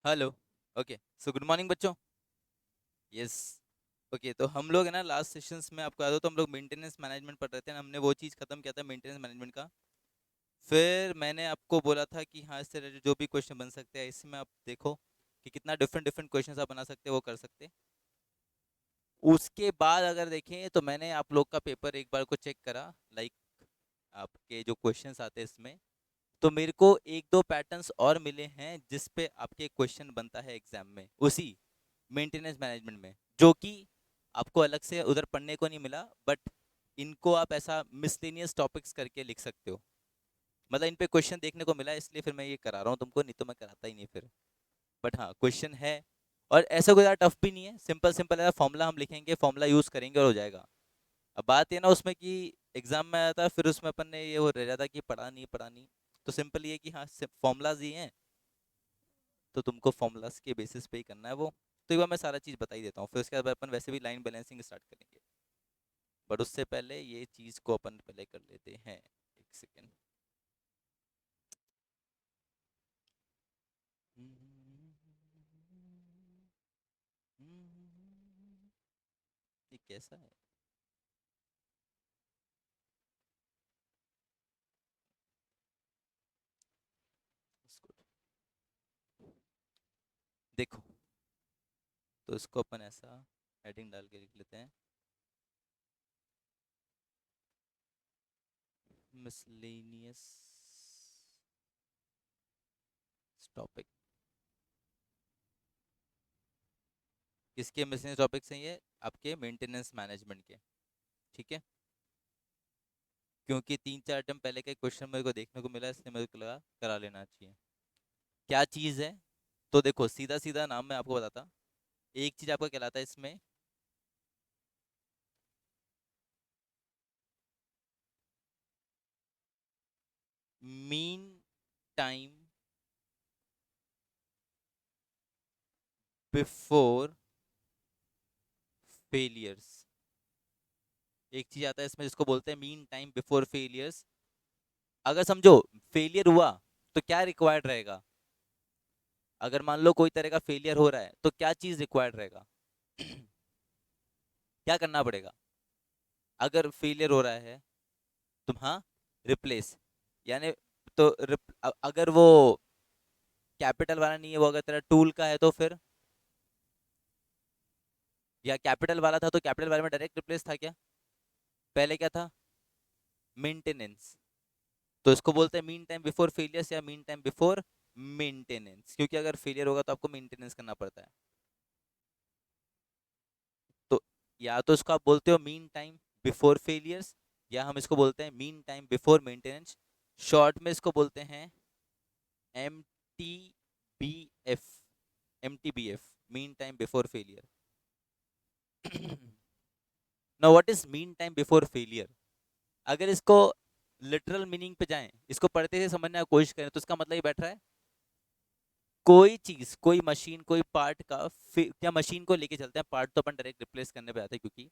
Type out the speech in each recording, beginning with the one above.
Hello. Okay, so good morning बच्चों। Yes. Okay, तो हम लोग है ना लास्ट सेशंस में आपको याद हो तो हम लोग मेंटेनेंस मैनेजमेंट पढ़ रहे थे ना, हमने वो चीज़ खत्म किया था मेंटेनेंस मैनेजमेंट का। फिर मैंने आपको बोला था कि हाँ, इससे रिलेटेड जो भी क्वेश्चन बन सकते हैं इसमें आप देखो कि कितना डिफरेंट डिफरेंट क्वेश्चन आप बना सकते हैं, वो कर सकते हैं। उसके बाद अगर देखें तो मैंने आप लोग का पेपर एक बार को चेक करा, लाइक आपके जो क्वेश्चंस आते हैं इसमें, तो मेरे को एक दो पैटर्न्स और मिले हैं जिस पे आपके क्वेश्चन बनता है एग्जाम में, उसी मेंटेनेंस मैनेजमेंट में, जो कि आपको अलग से उधर पढ़ने को नहीं मिला, बट इनको आप ऐसा मिसलेनियस टॉपिक्स करके लिख सकते हो। मतलब इन पे क्वेश्चन देखने को मिला, इसलिए फिर मैं ये करा रहा हूँ तुमको, नहीं तो मैं कराता ही नहीं फिर। बट हाँ, क्वेश्चन है, और ऐसा कोई ज़्यादा टफ भी नहीं है, सिंपल सिंपल है, फॉर्मूला हम लिखेंगे, फॉर्मूला यूज़ करेंगे और हो जाएगा। अब बात ये ना उसमें कि एग्जाम में आया था, फिर उसमें अपन ने ये वो रह जाता कि पढ़ा नहीं पढ़ा नहीं। तो सिंपल ये कि हाँ, फॉर्मूलाज ही हैं, तो तुमको फॉर्मूलाज के बेसिस पे ही करना है वो। तो एक बार मैं सारा चीज़ बता ही देता हूँ, फिर उसके बाद अपन वैसे भी लाइन बैलेंसिंग स्टार्ट करेंगे। बट उससे पहले ये चीज़ को अपन पहले कर लेते हैं। एक सेकेंड। ये कैसा है? इसको देखो, तो इसको अपन ऐसा हेडिंग डाल के लिख लेते हैं, मिसलेनियस टॉपिक। किसके मिसलेनियस टॉपिक्स हैं ये? आपके मेंटेनेंस मैनेजमेंट के। ठीक है, क्योंकि 3-4 टाइम पहले के क्वेश्चन मेरे को देखने को मिला, इसलिए मेरे को लगा करा लेना चाहिए। क्या चीज़ है? तो देखो, सीधा सीधा नाम मैं आपको बताता। एक चीज़ आपका कहलाता है इसमें मीन टाइम बिफोर फेलियर्स। एक चीज़ आता है इसमें जिसको बोलते हैं मीन टाइम बिफोर फेलियर्स। अगर समझो फेलियर हुआ तो क्या रिक्वायर्ड रहेगा? अगर मान लो कोई तरह का फेलियर हो रहा है तो क्या चीज़ रिक्वायर्ड रहेगा? क्या करना पड़ेगा अगर फेलियर हो रहा है? तुम हाँ, रिप्लेस, यानी तो अगर वो कैपिटल वाला नहीं है, वो अगर तेरा टूल का है तो फिर, या कैपिटल वाला था तो कैपिटल वाले में डायरेक्ट रिप्लेस था क्या? पहले क्या था? मेंटेनेंस। तो इसको बोलते हैं मीन टाइम बिफोर फेलियर्स या मीन टाइम बिफोर मेंटेनेंस, क्योंकि अगर फेलियर होगा तो आपको मेंटेनेंस करना पड़ता है। तो या तो इसको आप बोलते हो मीन टाइम बिफोर फेलियर्स, या हम इसको बोलते हैं mean time before maintenance. Short में इसको बोलते हैं MTBF। MTBF, mean time before failure. Now what is mean time before failure? अगर इसको लिटरल मीनिंग पे जाएं, इसको पढ़ते हुए समझने की कोशिश करें, तो इसका मतलब ये बैठ रहा है, कोई चीज, कोई मशीन, कोई पार्ट का क्या, मशीन को लेके चलते हैं, पार्ट तो अपन डायरेक्ट रिप्लेस करने पे आते हैं, क्योंकि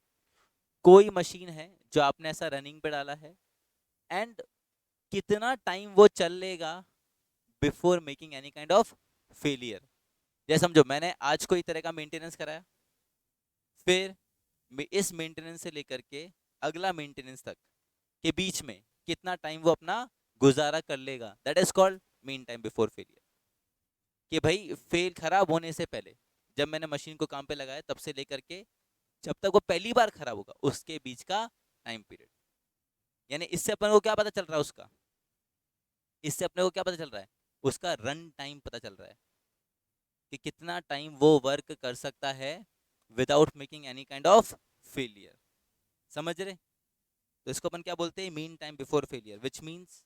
कोई मशीन है जो आपने ऐसा रनिंग पे डाला है, एंड कितना टाइम वो चलेगा before making any kind of failure. जैसे समझो मैंने आज कोई तरह का मेंटेनेंस कराया, फिर इस मेंटेनेंस से लेकर के अगला मेंटेनेंस तक के बीच में कितना टाइम वो अपना गुजारा कर लेगा, that is called mean time before failure. कि भाई फेल खराब होने से पहले, जब मैंने मशीन को काम पे लगाया तब से लेकर के जब तक वो पहली बार खराब होगा उसके बीच का टाइम पीरियड। यानी इससे अपन को क्या पता चल रहा है उसका, इससे अपने को क्या पता चल रहा है, उसका रन टाइम पता चल रहा है, कि कितना टाइम वो वर्क कर सकता है without making any kind of failure. समझ रहे? तो इसको अपन क्या बोलते हैं, mean time before failure, which means,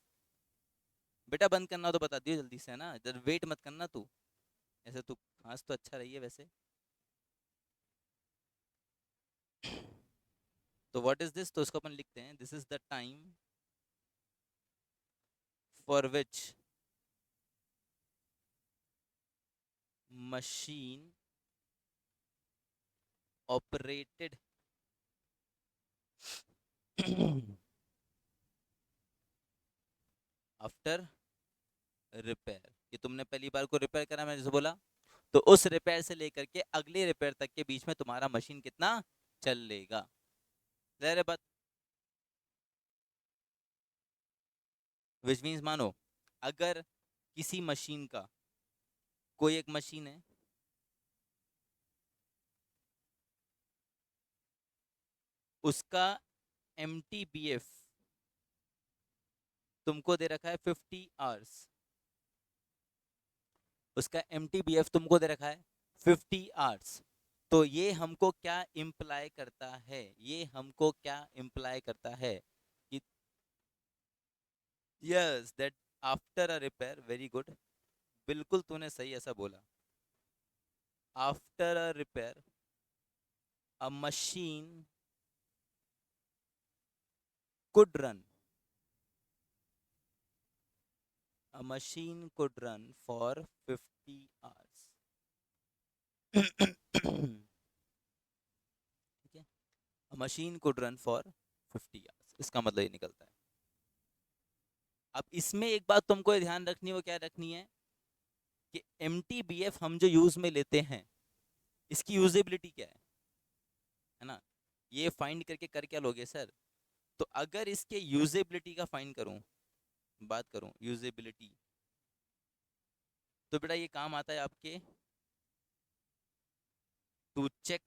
बेटा बंद करना तो बता दियो जल्दी से, है ना, जब वेट मत करना तू, ऐसे तू खांस तो अच्छा रही है वैसे। तो व्हाट इज दिस, तो इसको अपन लिखते हैं, this is the time for which machine operated after repair. ये तुमने पहली बार को रिपेयर करा, मैंने जैसे बोला, तो उस रिपेयर से लेकर के अगले रिपेयर तक के बीच में तुम्हारा मशीन कितना चल लेगा। जहर बात। विच मीन्स मानो अगर किसी मशीन का, कोई एक मशीन है, उसका MTBF तुमको दे रखा है 50 आवर्स, उसका MTBF तुमको दे रखा है 50 आवर्स। तो ये हमको क्या इम्प्लाई करता है, ये हमको क्या इम्प्लाई करता है कि yes that after a repair, very good, बिल्कुल तूने सही ऐसा बोला, after a repair a machine could run, a machine could run for 50 hours। ठीक है, a machine could run for 50 hours, इसका मतलब ये निकलता है। अब इसमें एक बात तुमको ध्यान रखनी है, वो क्या रखनी है कि MTBF हम जो यूज में लेते हैं, इसकी यूजेबिलिटी क्या है ना, ये फाइंड करके कर क्या लोगे सर। तो अगर इसके यूजेबिलिटी का फाइंड करूं, बात करूं यूजेबिलिटी, तो बेटा ये काम आता है आपके to check,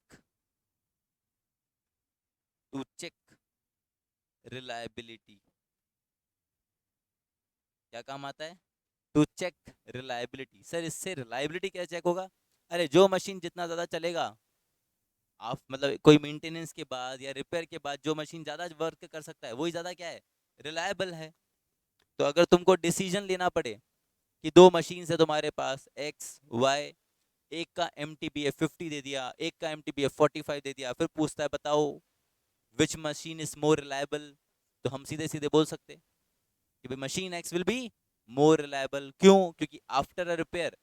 to check reliability. क्या काम आता है, टू चेक रिलायबिलिटी। सर इससे रिलायबिलिटी क्या चेक होगा, अरे जो मशीन जितना ज़्यादा चलेगा, आप मतलब कोई मेंटेनेंस के बाद या रिपेयर के बाद जो मशीन ज़्यादा वर्क कर सकता है वही ज़्यादा क्या है, रिलायबल है। तो अगर तुमको डिसीजन लेना पड़े कि दो मशीन है तुम्हारे पास एक्स वाई, एक का MTBF 50 दे दिया, एक का MTBF 45 दे दिया, फिर पूछता है बताओ which machine is more reliable, तो हम सीधे सीधे बोल सकते कि भाई machine X will be more reliable. क्यों, क्योंकि after a repair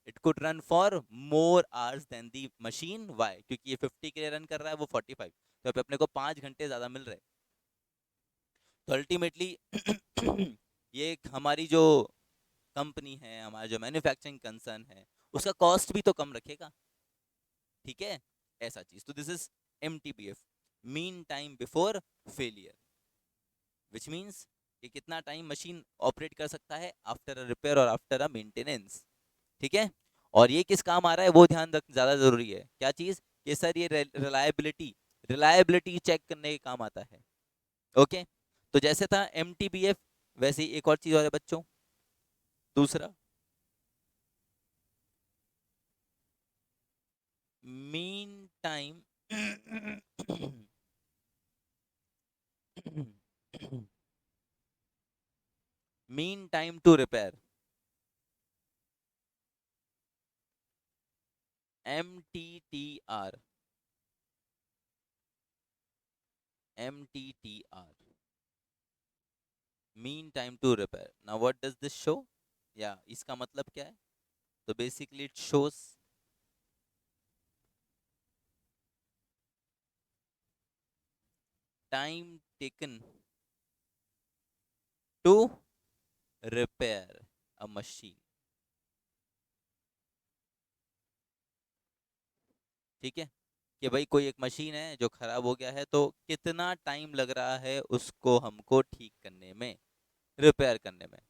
it could run for more hours than the machine Y, क्योंकि ये 50 के लिए रन कर रहा है, वो 45, तो अपने को 5 घंटे ज्यादा मिल रहे हैं। तो अल्टीमेटली ये हमारी जो कंपनी है, हमारा जो मैन्युफैक्चरिंग कंसर्न है, उसका कॉस्ट भी तो कम रखेगा। ठीक है, ऐसा चीज। तो this is MTBF, mean time before failure, which means कि कितना टाइम मशीन ऑपरेट कर सकता है आफ्टर अ रिपेयर और आफ्टर अ मेंटेनेंस। ठीक है, और ये किस काम आ रहा है वो ध्यान रख, ज्यादा जरूरी है क्या चीज, कि सर ये रिलायबिलिटी, रिलायबिलिटी चेक करने के काम आता है। ओके, तो जैसे था MTBF, वैसे ही एक और चीज और है बच्चों, दूसरा mean time mean time to repair, MTTR, MTTR, mean time to repair. Now what does this show, या इसका मतलब क्या है, तो basically it shows time taken to repair a machine. ठीक है, कि भाई कोई एक मशीन है जो खराब हो गया है, तो कितना टाइम लग रहा है उसको हमको ठीक करने में, रिपेयर करने में।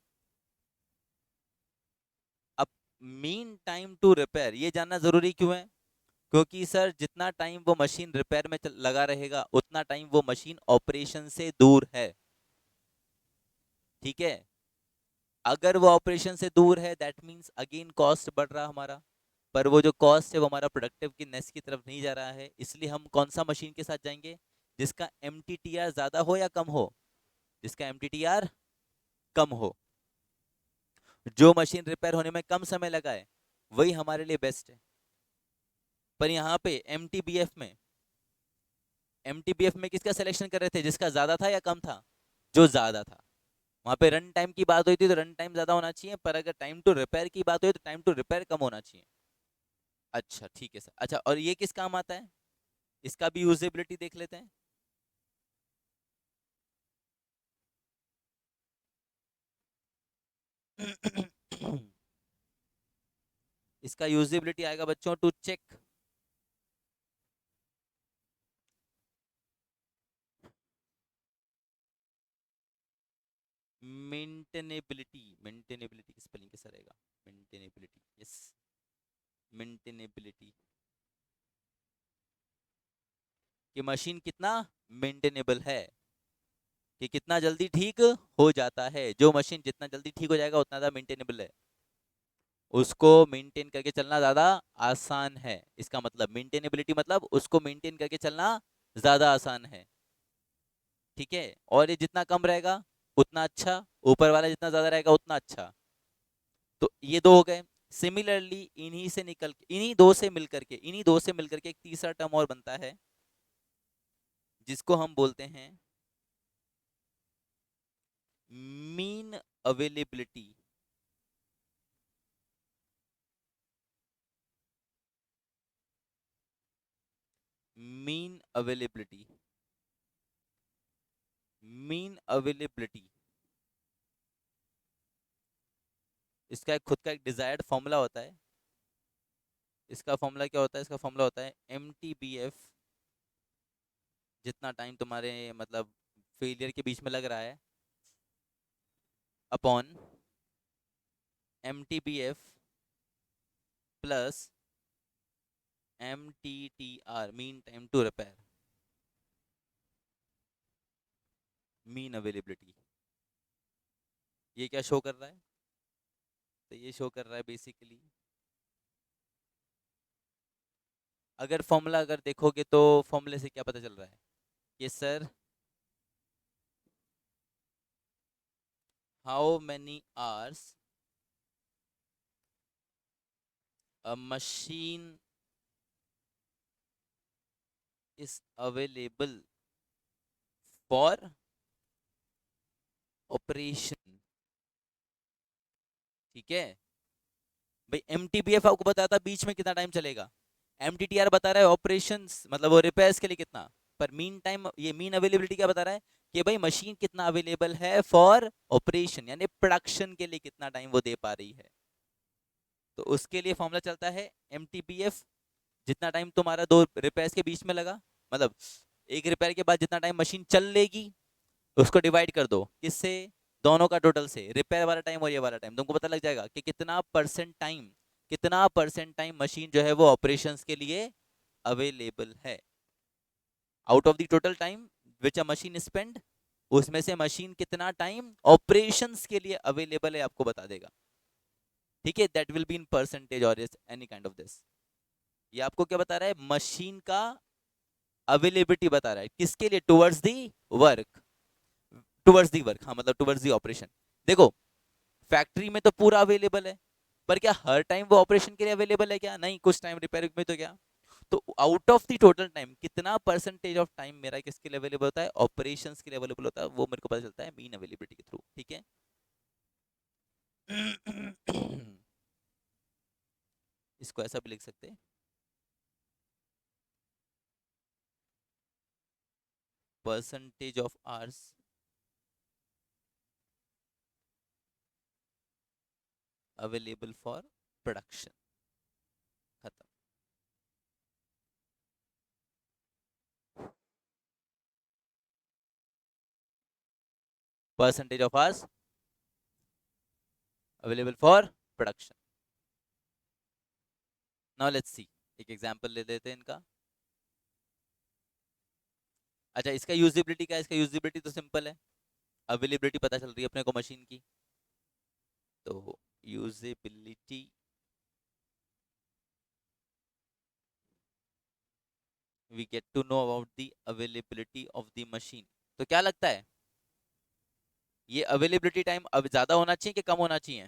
अब मीन टाइम टू रिपेयर ये जानना जरूरी क्यों है, क्योंकि सर जितना टाइम वो मशीन रिपेयर में लगा रहेगा, उतना टाइम वो मशीन ऑपरेशन से दूर है। ठीक है, अगर वो ऑपरेशन से दूर है दैट मीन्स अगेन कॉस्ट बढ़ रहा हमारा, पर वो जो कॉस्ट है वो हमारा प्रोडक्टिवनेस की तरफ नहीं जा रहा है। इसलिए हम कौन सा मशीन के साथ जाएंगे, जिसका MTTR ज्यादा हो या कम हो, जिसका MTTR कम हो, जो मशीन रिपेयर होने में कम समय लगा है, वही हमारे लिए बेस्ट है। पर यहाँ पे MTBF में किसका सिलेक्शन कर रहे थे, जिसका ज्यादा था या कम था, जो ज्यादा था। वहां पे रन टाइम की बात हुई थी तो रन टाइम ज्यादा होना चाहिए, पर अगर टाइम टू रिपेयर की बात हुई तो टाइम टू रिपेयर कम होना चाहिए। अच्छा ठीक है सर, अच्छा और ये किस काम आता है, इसका भी यूजेबिलिटी देख लेते हैं। इसका यूजेबिलिटी आएगा बच्चों टू चेक मेंटेनेबिलिटी की स्पेलिंग कैसा रहेगा? मेंटेनेबिलिटी, यस, मेंटेनेबिलिटी, कि मशीन कितना मेंटेनेबल है, कि कितना जल्दी ठीक हो जाता है। जो मशीन जितना जल्दी ठीक हो जाएगा उतना ज़्यादा मेंटेनेबल है, उसको मेंटेन करके चलना ज़्यादा आसान है। इसका मतलब मेंटेनेबिलिटी मतलब उसको मेंटेन करके चलना ज़्यादा आसान है, ठीक है। और ये जितना कम रहेगा उतना अच्छा, ऊपर वाला जितना ज़्यादा रहेगा उतना अच्छा। तो ये दो हो गए। सिमिलरली इन्हीं दो से मिलकर के एक तीसरा टर्म और बनता है जिसको हम बोलते हैं mean availability. Mean availability, mean availability, इसका एक खुद का एक डिजायर्ड फॉर्मूला होता है। इसका फॉर्मूला क्या होता है? इसका फॉर्मूला होता है MTBF, जितना टाइम तुम्हारे मतलब फेलियर के बीच में लग रहा है, upon MTBF plus MTTR, mean time to repair, mean availability. ये क्या शो कर रहा है? तो ये शो कर रहा है बेसिकली, अगर फॉर्मूला अगर देखोगे तो फॉर्मूले से क्या पता चल रहा है कि sir how many hours a machine is available for operation, ठीक है भाई। MTBF आपको बताता बीच में कितना टाइम चलेगा, MTTR बता रहा है ऑपरेशंस मतलब वो रिपेयर्स के लिए कितना, पर मीन टाइम ये मीन अवेलेबिलिटी क्या बता रहा है कि भाई मशीन कितना अवेलेबल है फॉर ऑपरेशन, यानी प्रोडक्शन के लिए कितना टाइम वो दे पा रही है। तो उसके लिए फॉर्मूला चलता है MTBF, जितना टाइम तुम्हारा दो रिपेयर्स के बीच में लगा, मतलब एक रिपेयर के बाद जितना टाइम मशीन चल लेगी उसको डिवाइड कर दो किससे, दोनों का टोटल से, रिपेयर वाला टाइम और ये वाला टाइम, तुमको पता लग जाएगा कि कितना परसेंट टाइम मशीन जो है वो ऑपरेशंस के लिए अवेलेबल है। Out of the total time which a machine spend, उसमें से मशीन कितना टाइम ऑपरेशंस के लिए अवेलेबल है आपको बता देगा, ठीक है। That will be in percentage और एनी काइंड ऑफ दिस। ये आपको क्या बता रहा है? मशीन का अवेलेबिलिटी बता रहा है किसके लिए, towards the work, towards the work, हाँ मतलब टुवर्ड्स दी ऑपरेशन। देखो फैक्ट्री में तो पूरा अवेलेबल है, पर क्या हर टाइम वो ऑपरेशन के लिए अवेलेबल है? क्या नहीं, कुछ टाइम रिपेयर में तो क्या। तो out of the total time कितना परसेंटेज ऑफ टाइम मेरा किसके लिए अवेलेबल होता है? ऑपरेशंस के लिए अवेलेबल होता है, वो मेरे को पता चलता है मीन अवेलेबिलिटी के थ्रू, ठीक है। इसको ऐसा भी लिख सकते हैं, percentage of hours available for production, खत्म। Percentage of hours available for production. Now let's see, एक एग्जांपल ले लेते हैं इनका। अच्छा इसका यूजेबिलिटी क्या है? इसका यूजेबिलिटी तो सिंपल है, अवेलेबिलिटी पता चल रही है अपने को मशीन की, तो usability we get to know about the availability of the machine। तो क्या लगता है ये अवेलेबिलिटी टाइम अब ज्यादा होना चाहिए कि कम होना चाहिए?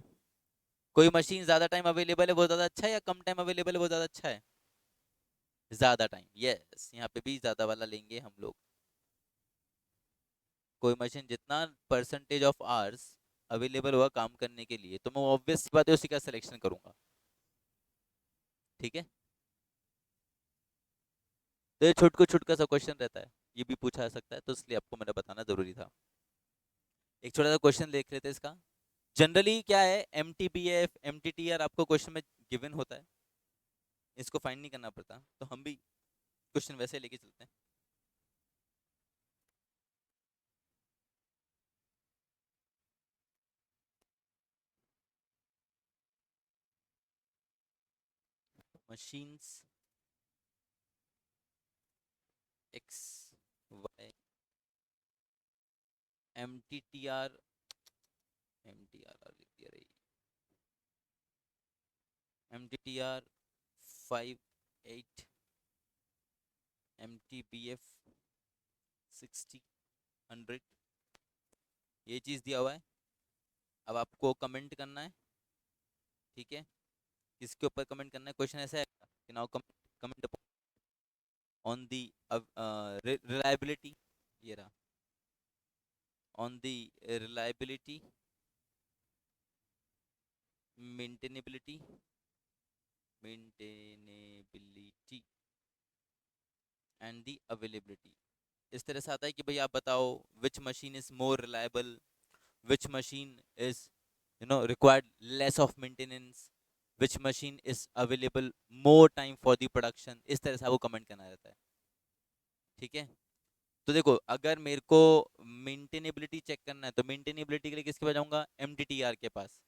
कोई मशीन ज्यादा टाइम अवेलेबल है वो ज्यादा अच्छा है, या कम टाइम अवेलेबल है वो ज्यादा अच्छा है? ज्यादा टाइम, यस, यहाँ पे भी ज्यादा वाला लेंगे हम लोग। कोई मशीन जितना परसेंटेज ऑफ आवर्स अवेलेबल हुआ काम करने के लिए, तो मैं ऑब्वियस सी बात है उसी का सिलेक्शन करूंगा, ठीक है। तो ये छुटका सा क्वेश्चन रहता है, ये भी पूछा जा सकता है, तो इसलिए आपको मैंने बताना जरूरी था। एक छोटा सा क्वेश्चन देख लेते हैं इसका। जनरली क्या है, MTBF MTTR आपको क्वेश्चन में गिवन होता है, इसको फाइंड नहीं करना पड़ता, तो हम भी क्वेश्चन वैसे लेके चलते हैं। Machines X Y M T T R, लिख दिया रही, M T T R 58, M T B F 60, 100, ये चीज़ दिया हुआ है। अब आपको कमेंट करना है, ठीक है, इसके ऊपर कमेंट करना है। क्वेश्चन ऐसा है कि now comment on the reliability, ये रहा, on the reliability, maintainability and the availability. इस तरह से आता है कि भाई आप बताओ which machine is more reliable, which machine is required less of maintenance, which machine is available more time for the production। इस तरह से आपको कमेंट करना रहता है, ठीक है। तो देखो अगर मेरे को मेंटेनेबिलिटी चेक करना है तो मेंटेनेबिलिटी के लिए किसके पास जाऊंगा, एमटीटीआर के पास।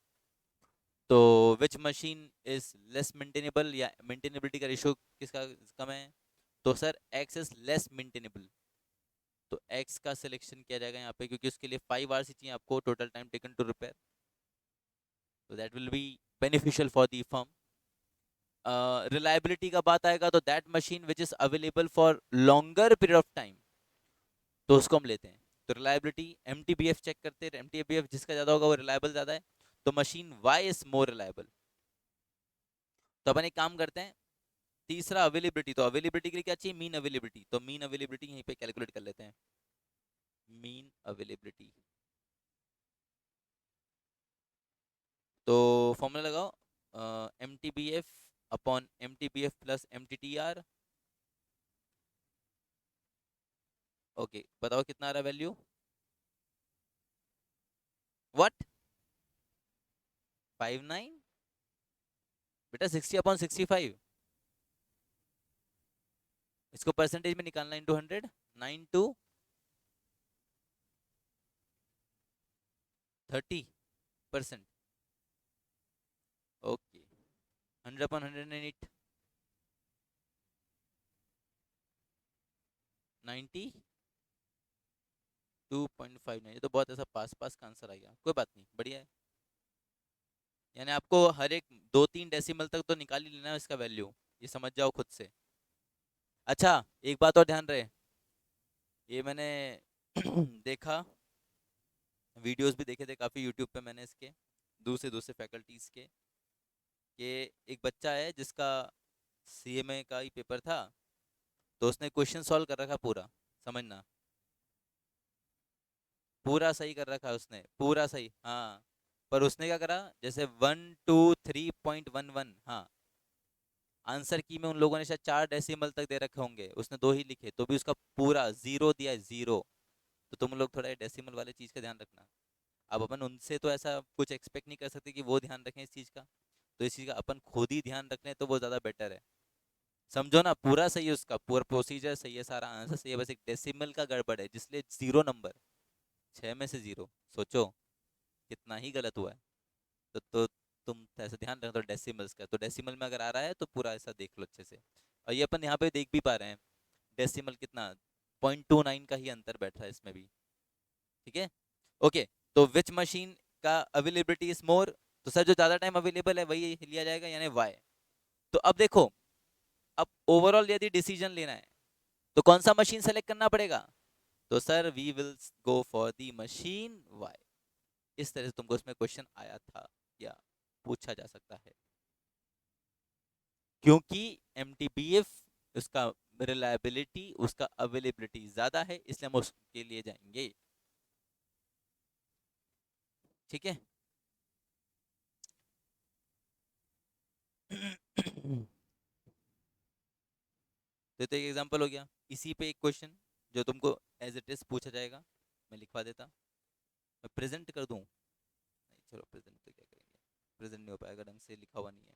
तो विच मशीन इज लेस मेंटेनेबल, या मेंटेनेबिलिटी का रेशियो किसका कम है, तो sir x is less maintainable, तो एक्स का सिलेक्शन किया जाएगा यहाँ पे, क्योंकि उसके लिए 5 आवर्स ही चाहिए आपको total time taken to repair, तो that will be beneficial for the firm. Reliability का बात आएगा तो that machine which is available for longer period of time, तो उसको हम लेते हैं। तो रिलायबिलिटी एमटीबीएफ चेक करते हैं, एमटीबीएफ जिसका ज्यादा होगा वो रिलायबल ज्यादा है, तो machine Y is more reliable. तो अपन एक काम करते हैं, तीसरा अवेलेबिलिटी, तो अवेलेबिलिटी के लिए क्या चाहिए, मीन अवेलेबिलिटी, तो मीन अवेलेबिलिटी यहीं पे कैलकुलेट कर लेते हैं। मीन अवेलेबिलिटी, तो फॉर्मूला लगाओ, M T B F upon M T B F plus M T T R. Okay बताओ कितना आ रहा है वैल्यू, व्हाट 59, बेटा 60/65, इसको परसेंटेज में निकालना, इंटू 100, 9 to 30%। ओके 100/108, 92.59, ये तो बहुत ऐसा पास पास का आंसर आ गया, कोई बात नहीं, बढ़िया है। यानी आपको हर एक 2-3 डेसिमल तक तो निकाल ही लेना है इसका वैल्यू, ये समझ जाओ खुद से। अच्छा एक बात और ध्यान रहे, ये मैंने देखा, वीडियोस भी देखे थे काफ़ी यूट्यूब पे मैंने इसके, दूसरे दूसरे फैकल्टीज़ के, कि एक बच्चा है जिसका सीएमए का ही पेपर था, तो उसने क्वेश्चन सॉल्व कर रखा पूरा, समझना, पूरा सही कर रखा है उसने, पूरा सही, हाँ। पर उसने क्या करा, जैसे 123.11, हाँ, आंसर की में उन लोगों ने शायद 4 डेसिमल तक दे रखे होंगे, उसने 2 ही लिखे, तो भी उसका पूरा जीरो दिया है, जीरो। तो तुम लोग थोड़ा डेसिमल वाले चीज़ का ध्यान रखना। अब अपन उनसे तो ऐसा कुछ एक्सपेक्ट नहीं कर सकते कि वो ध्यान रखें इस चीज़ का, तो इस चीज़ का अपन खुद ही ध्यान रख लें तो वो ज़्यादा बेटर है। समझो ना, पूरा सही है उसका, पूरा प्रोसीजर सही है, सारा आंसर सही है, बस एक डेसिमल का गड़बड़ है जिसलिए 0 नंबर, 6 में से 0, सोचो कितना ही गलत हुआ है। तो तुम ऐसा ध्यान रखो तो डेसिमल्स का, तो डेसिमल में अगर आ रहा है तो पूरा ऐसा देख लो अच्छे से। और ये अपन यहाँ पे देख भी पा रहे हैं, डेसिमल कितना 0.29 का ही अंतर बैठ रहा है इसमें भी, ठीक है। ओके, तो विच मशीन का अवेलेबिलिटी इज मोर, तो सर जो ज़्यादा टाइम अवेलेबल है वही लिया जाएगा, यानी वाई। तो अब देखो, अब ओवरऑल यदि डिसीजन लेना है तो कौन सा मशीन सेलेक्ट करना पड़ेगा, तो sir we will go for the machine Y. इस तरह से तुमको इसमें क्वेश्चन आया था या पूछा जा सकता है, क्योंकि एमटीबीएफ उसका रिलायबिलिटी, उसका अवेलेबिलिटी ज्यादा है, इसलिए हम उसके लिए जाएंगे, ठीक है। तो एक एग्जांपल हो गया, इसी पे एक क्वेश्चन जो तुमको एज इट इज पूछा जाएगा, मैं लिखवा देता, मैं प्रेजेंट कर दूं, नहीं चलो प्रेजेंट तो क्या करेंगे, प्रेजेंट नहीं हो पाएगा ढंग से, लिखा हुआ नहीं है।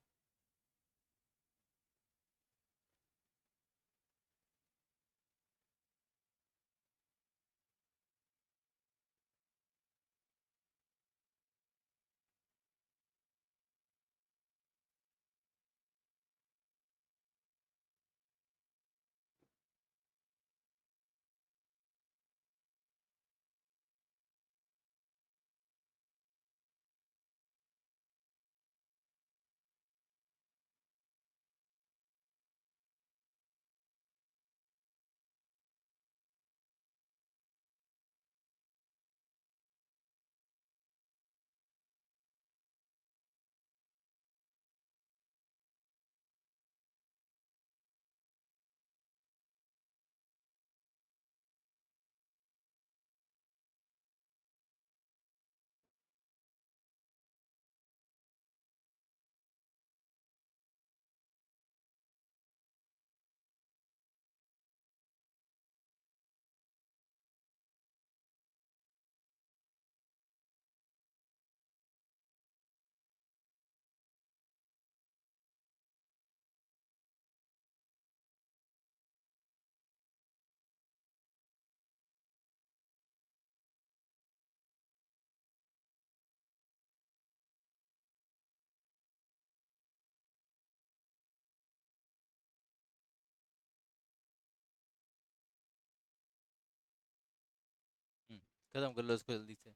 खत्म कर लो इसको जल्दी से।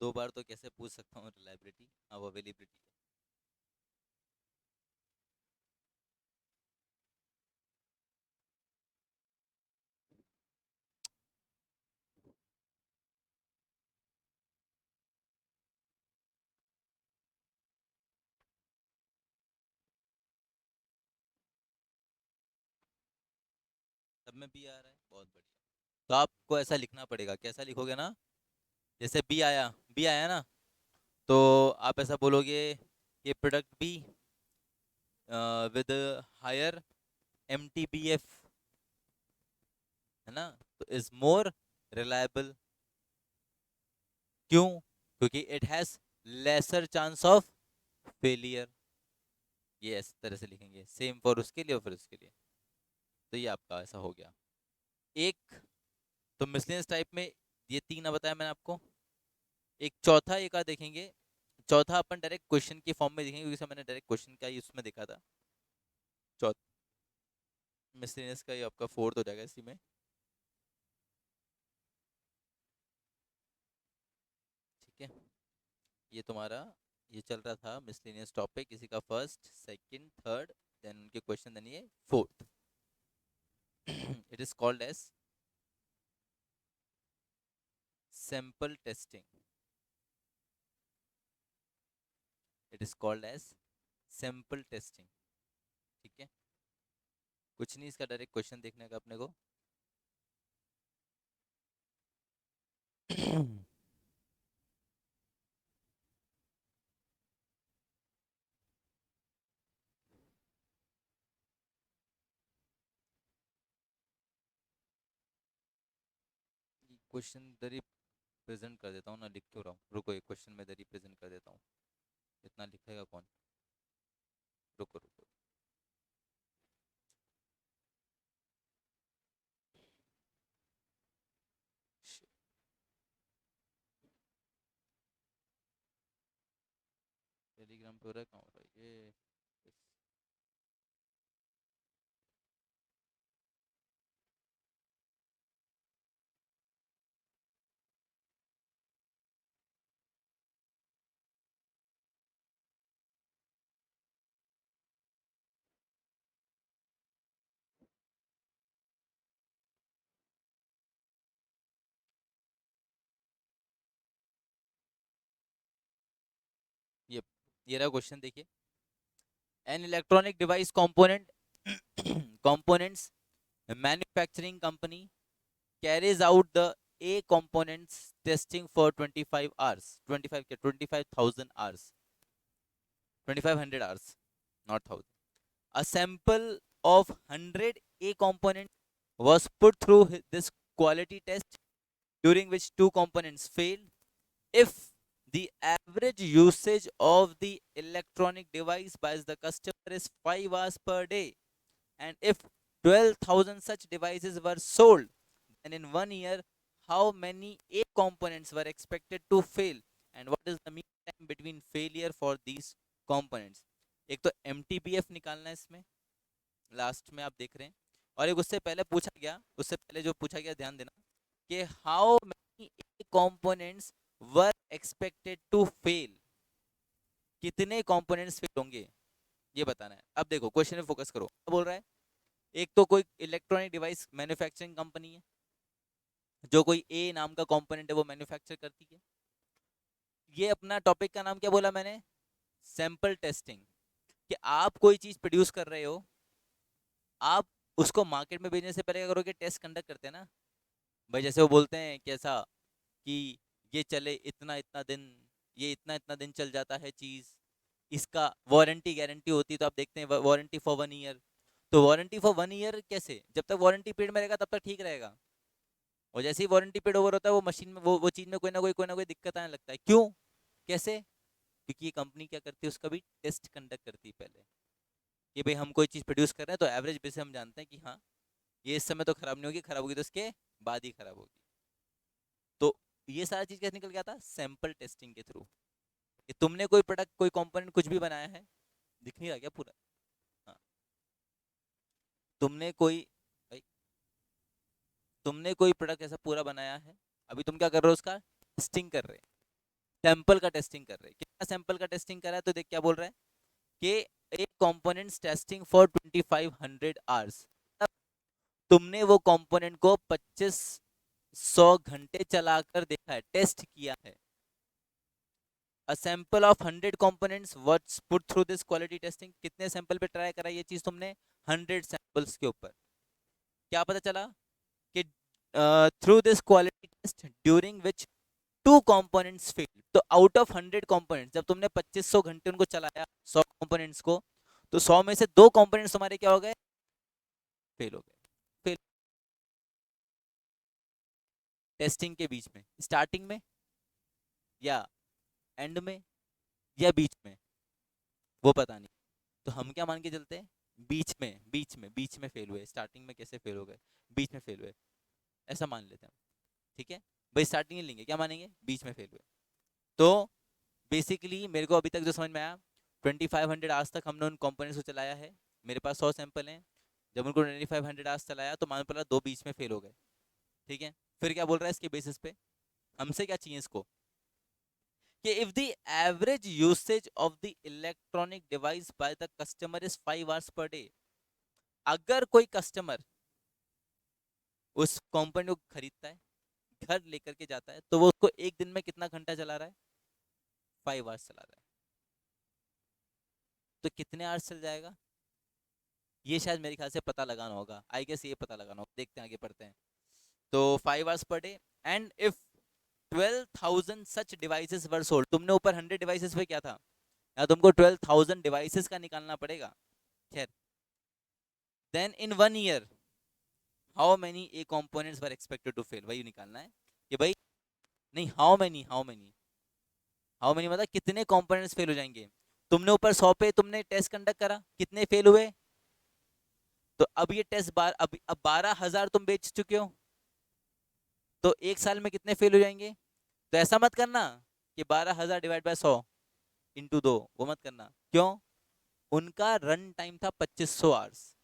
दो बार तो कैसे पूछ सकता हूँ रिलायबिलिटी, अब अवेलेबिलिटी है। सब में बी आ रहा है, बहुत बढ़िया। तो आपको ऐसा लिखना पड़ेगा, कैसा लिखोगे ना, जैसे बी आया ना, तो आप ऐसा बोलोगे ये product B with higher M T B F, है ना, तो इज मोर रिलायबल। क्यों? क्योंकि it has lesser chance of failure. ये इस तरह से लिखेंगे, सेम फॉर उसके लिए और फिर उसके लिए। तो ये आपका ऐसा हो गया एक। तो मिसलेनियस टाइप में ये तीन बताया मैंने आपको। एक चौथा एक और देखेंगे। चौथा अपन डायरेक्ट क्वेश्चन की फॉर्म में देखेंगे, क्योंकि मैंने डायरेक्ट क्वेश्चन का ही उसमें देखा था। चौथा मिसलेनियस का ये आपका फोर्थ हो जाएगा इसी में। ठीक है, ये तुम्हारा ये चल रहा था मिसलेनियस टॉपिक, किसी का फर्स्ट सेकंड थर्ड, देन उनके क्वेश्चन, देन ये fourth. It is called as sample testing. It is called as sample testing. ठीक है, कुछ नहीं, इसका डायरेक्ट क्वेश्चन देखने का अपने को। क्वेश्चन इधर ही प्रेजेंट कर देता हूँ ना, लिख क्यों रहा हूँ, रुको एक क्वेश्चन में इधर ही प्रेजेंट कर देता हूँ। इतना लिखेगा कौन, रुको रुको। टेलीग्राम इंस्टाग्राम पे हो रहा है, कहाँ हो रहा है ये? ये रहा क्वेश्चन, देखिए। An electronic device component components manufacturing company carries out the A components testing for 25 hours, 25 क्या, 25,000 hours, 2500 hours, not 1000. A sample of 100 A components was put through this quality test, during which two components failed. If the average usage of the electronic device by the customer is 5 hours per day, and if 12,000 such devices were sold, then in 1 year, how many A components were expected to fail, and what is the mean time between failure for these components? एक तो MTBF निकालना है इसमें, last में आप देख रहे हैं, और एक उससे पहले पूछा गया, उससे पहले जो पूछा गया ध्यान देना, कि how many a components were expected to fail, कितने कंपोनेंट्स फेल होंगे ये बताना है। अब देखो क्वेश्चन में फोकस करो, क्या बोल रहा है? एक तो कोई इलेक्ट्रॉनिक डिवाइस मैन्युफैक्चरिंग कंपनी है, जो कोई ए नाम का कंपोनेंट है वो मैन्युफैक्चर करती है। ये अपना टॉपिक का नाम क्या बोला मैंने? Sample testing. कि आप कोई चीज प्रोड्यूस कर रहे हो, आप उसको मार्केट में भेजने से पहले क्या करोगे? टेस्ट कंडक्ट करते हैं ना भाई। जैसे वो बोलते हैं कैसा, कि ये चले इतना इतना दिन, ये इतना इतना दिन चल जाता है चीज, इसका वारंटी गारंटी होती है, तो आप देखते हैं वारंटी फॉर 1 ईयर। तो वारंटी फॉर 1 ईयर कैसे? जब तक वारंटी पीरियड में रहेगा तब तक ठीक रहेगा, और जैसे ही वारंटी पीरियड ओवर होता है वो मशीन में, वो चीज में कोई ना कोई दिक्कत आने लगता है। क्यों? कैसे? क्योंकि ये कंपनी क्या करती है, उसका भी टेस्ट कंडक्ट करती है पहले, कि भाई हम कोई चीज प्रोड्यूस कर रहे हैं तो एवरेज बेस हम जानते हैं कि हाँ ये इस समय तो खराब नहीं होगी, खराब होगी तो इसके बाद ही खराब होगी। तो ये सारा चीज कैसे निकल गया था? सैंपल टेस्टिंग के थ्रू। कि तुमने कोई प्रोडक्ट, कोई कंपोनेंट कुछ भी बनाया है, दिख नहीं रहा क्या पूरा? हाँ। तुमने कोई भाई, तुमने कोई प्रोडक्ट ऐसा पूरा बनाया है, अभी तुम क्या कर रहे हो? उसका टेस्टिंग कर रहे हैं, सैंपल का टेस्टिंग कर रहे हैं। कितना सैंपल का टेस्टिंग करा है? तो देख क्या बोल रहा है कि एक कंपोनेंट्स टेस्टिंग फॉर 2500 आवर्स। तुमने वो कंपोनेंट को 2500 घंटे चलाकर देखा है, टेस्ट किया है। A sample of 100 components was put through this quality testing. कितने सैंपल पे ट्राई करा ये चीज तुमने? 100 सैंपल्स के ऊपर। क्या पता चला? कि through this quality test during which two components fail. तो आउट ऑफ 100 कंपोनेंट्स, जब तुमने 2500 घंटे उनको चलाया 100 कंपोनेंट्स को, तो 100 में से 2 कंपोनेंट्स तुम्हारे क्या हो गए? फेल हो गए। फेल टेस्टिंग के बीच में, स्टार्टिंग में या एंड में या बीच में, वो पता नहीं। तो हम क्या मान के चलते हैं? बीच में फेल हुए। स्टार्टिंग में कैसे फेल हो गए? बीच में फेल हुए, ऐसा मान लेते हैं हम। ठीक है भाई, स्टार्टिंग नहीं लेंगे, क्या मानेंगे? बीच में फेल हुए। तो बेसिकली मेरे को अभी तक जो समझ में आया, 2500 आज तक हमने उन कंपोनेंट्स को चलाया है, मेरे पास 100 सैंपल हैं। जब उनको 2500 आज चलाया तो मान पड़ा 2 बीच में फेल हो गए। ठीक है, फिर क्या बोल रहा है इसके बेसिस पे? हमसे क्या चाहिए इसको? कि if the average usage of the electronic device by the customer is 5 hours per day, अगर कोई कस्टमर उस कंपनी को खरीदता है, घर लेकर के जाता है, तो वो उसको एक दिन में कितना घंटा चला रहा है? 5 आवर्स चला रहा है। तो कितने आवर्स चल जाएगा? ये शायद मेरे ख्याल से पता लगाना होगा, आई गेस ये पता लगाना होगा। देखते हैं, आगे पढ़ते हैं। तो 5 hours per day, and if 12,000 such devices were sold. तुमने ऊपर 100 डिवाइसेस पे क्या था, या तुमको 12,000 डिवाइसेस का निकालना पड़ेगा। खैर, then in 1 year how many a components were expected to fail, वही निकालना है कि भाई, नहीं, हाउ मेनी मतलब कितने कंपोनेंट्स फेल हो जाएंगे। तुमने ऊपर 100 पे तुमने टेस्ट कंडक्ट करा, कितने फेल हुए? तो अब ये टेस्ट अब 12,000 तुम बेच चुके हो, तो एक साल में कितने फेल हो जाएंगे? तो ऐसा मत करना कि 12,000 डिवाइड बाय 100, इंटू 2, वो मत करना। क्यों? उनका रन टाइम था 2500 आवर्स।